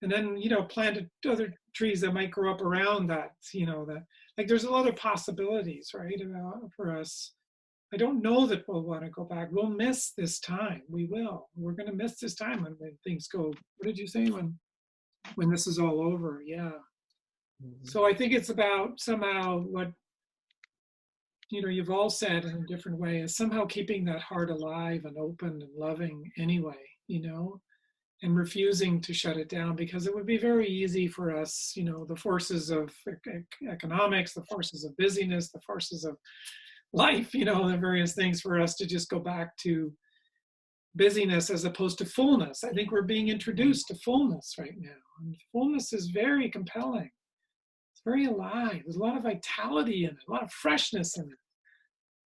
Speaker 1: and then, you know, plant other trees that might grow up around that, you know, that, like, there's a lot of possibilities, right, for us. I don't know that we'll want to go back. We'll miss this time. We're going to miss this time when things go, what did you say, when this is all over? Yeah. So I think it's about somehow you've all said in a different way, is somehow keeping that heart alive and open and loving anyway, and refusing to shut it down, because it would be very easy for us, the forces of economics, the forces of busyness, the forces of life, the various things, for us to just go back to busyness as opposed to fullness. I think we're being introduced to fullness right now. And fullness is very compelling. It's very alive. There's a lot of vitality in it, a lot of freshness in it.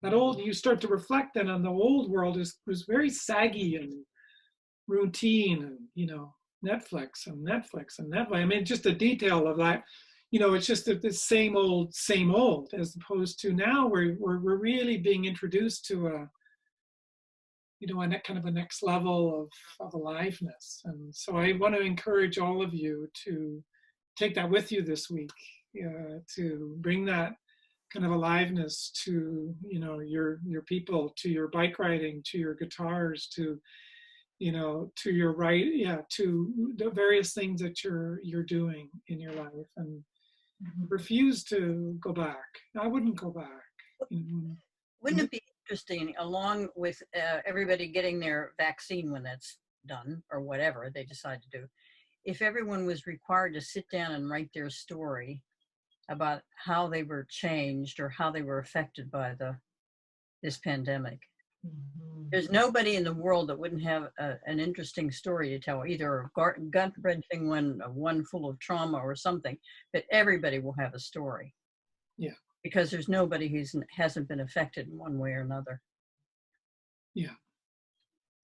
Speaker 1: That you start to reflect then on the old world was very saggy and routine, and Netflix and Netflix and Netflix. I mean, just a detail of that. It's just that the same old, as opposed to now we're really being introduced to a kind of a next level of aliveness. And so I want to encourage all of you to take that with you this week, to bring that kind of aliveness to your people, to your bike riding, to your guitars, to to your to the various things that you're doing in your life, and refuse to go back. I wouldn't go back.
Speaker 5: Wouldn't it be interesting, along with everybody getting their vaccine when that's done, or whatever they decide to do, if everyone was required to sit down and write their story about how they were changed or how they were affected by this pandemic? There's nobody in the world that wouldn't have an interesting story to tell, either a gut-wrenching one full of trauma or something, but everybody will have a story.
Speaker 1: Yeah.
Speaker 5: Because there's nobody who hasn't been affected in one way or another.
Speaker 1: Yeah.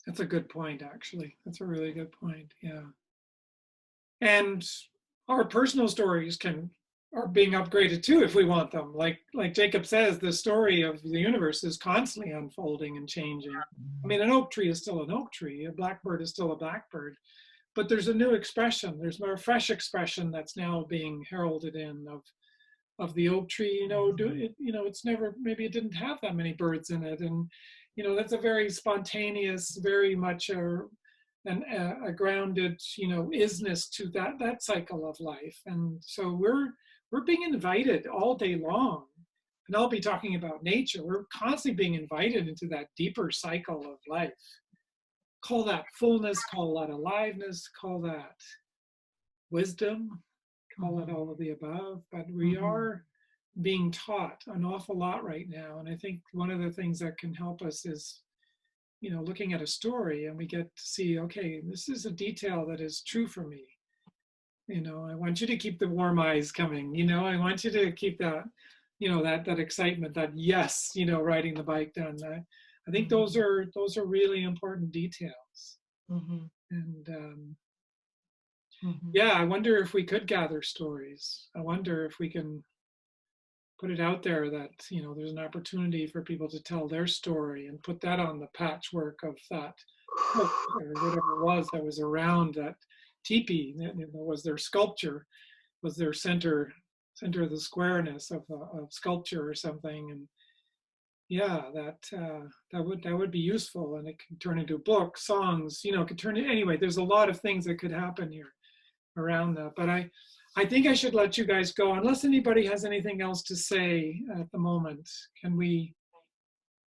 Speaker 1: That's a good point, actually. That's a really good point. Yeah. And our personal stories are being upgraded too if we want them. Like Jacob says, the story of the universe is constantly unfolding and changing. I mean, an oak tree is still an oak tree, a blackbird is still a blackbird, but there's a new expression. There's more fresh expression that's now being heralded in of the oak tree. It's never, maybe it didn't have that many birds in it, and that's a very spontaneous, very much a grounded isness to that cycle of life. And so we're being invited all day long, and I'll be talking about nature. We're constantly being invited into that deeper cycle of life. Call that fullness, call that aliveness, call that wisdom, call it all of the above. But we are being taught an awful lot right now, and I think one of the things that can help us is looking at a story, and we get to see, okay, this is a detail that is true for me. I want you to keep the warm eyes coming. I want you to keep that, that excitement, that yes, riding the bike down. I think those are really important details. And yeah, I wonder if we could gather stories. I wonder if we can put it out there that there's an opportunity for people to tell their story, and put that on the patchwork of that or whatever it was that was around that teepee. Was their sculpture, was their center of the squareness of sculpture or something. And yeah, that would be useful, and it can turn into books, songs, it could turn anyway. There's a lot of things that could happen here around that. But I think I should let you guys go, unless anybody has anything else to say at the moment.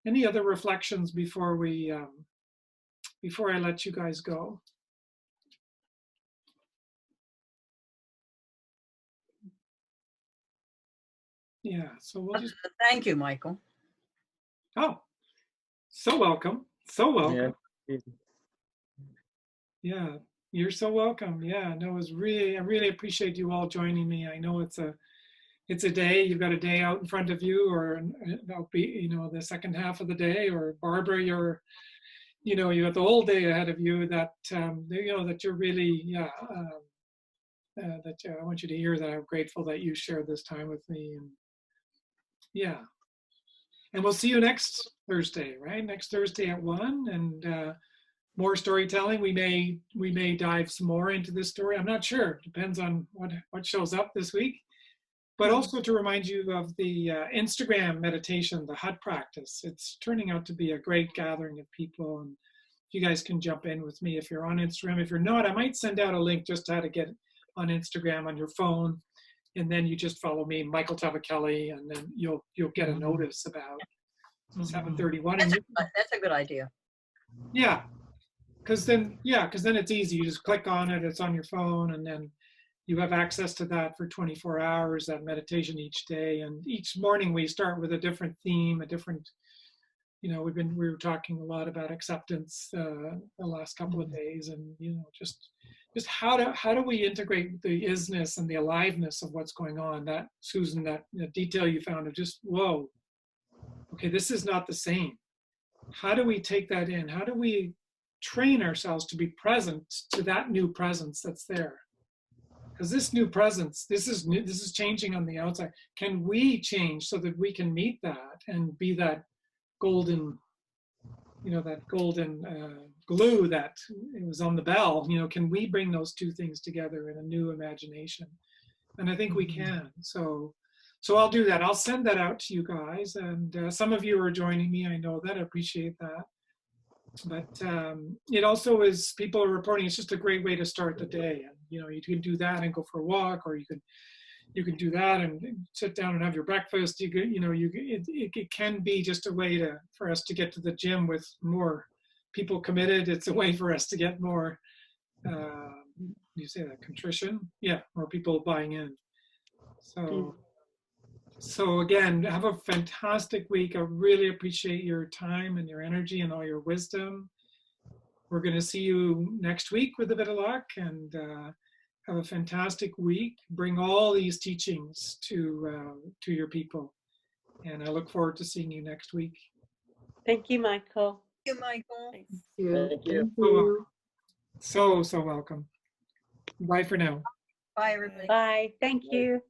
Speaker 1: Any other reflections before I let you guys go? Yeah, so we'll just...
Speaker 5: Thank you, Michael.
Speaker 1: Oh, so welcome. So welcome.
Speaker 4: Yeah.
Speaker 1: Yeah, you're so welcome. Yeah, no, I really appreciate you all joining me. I know it's a day, you've got a day out in front of you, or that'll be, the second half of the day, or Barbara, you got the whole day ahead of you, that, that you're really, that I want you to hear that I'm grateful that you shared this time with me. And yeah. And we'll see you next Thursday, right? Next Thursday at 1, and more storytelling. We may dive some more into this story. I'm not sure. Depends on what shows up this week. But also to remind you of the Instagram meditation, the hut practice. It's turning out to be a great gathering of people, and you guys can jump in with me if you're on Instagram. If you're not, I might send out a link just how to get on Instagram on your phone. and then you just follow me, Michael Talbot-Kelly, and then you'll get a notice about 7:31.
Speaker 5: That's a good idea.
Speaker 1: Yeah, because then it's easy. You just click on it. It's on your phone, and then you have access to that for 24 hours. That meditation each day, and each morning we start with a different theme, a different. We were talking a lot about acceptance the last couple of days, and just how do we integrate the isness and the aliveness of what's going on. That Susan, that detail you found of just whoa, okay, this is not the same. How do we take that in? How do we train ourselves to be present to that new presence that's there? Because this new presence, this is changing on the outside. Can we change so that we can meet that and be that golden, that golden glue that it was on the bell? Can we bring those two things together in a new imagination? And I think we can. So I'll do that. I'll send that out to you guys. And some of you are joining me. I know that. I appreciate that. But it also is, people are reporting, it's just a great way to start the day. And, you can do that and go for a walk, or you can do that and sit down and have your breakfast. It can be just a way for us to get to the gym with more people committed. It's a way for us to get more, you say that, contrition? Yeah, more people buying in. So again, have a fantastic week. I really appreciate your time and your energy and all your wisdom. We're going to see you next week with a bit of luck, and have a fantastic week. Bring all these teachings to your people. And I look forward to seeing you next week.
Speaker 3: Thank you, Michael.
Speaker 5: Thank you, Michael.
Speaker 4: Thank you.
Speaker 1: So welcome. Bye for now.
Speaker 5: Bye, everybody.
Speaker 3: Bye. Thank you.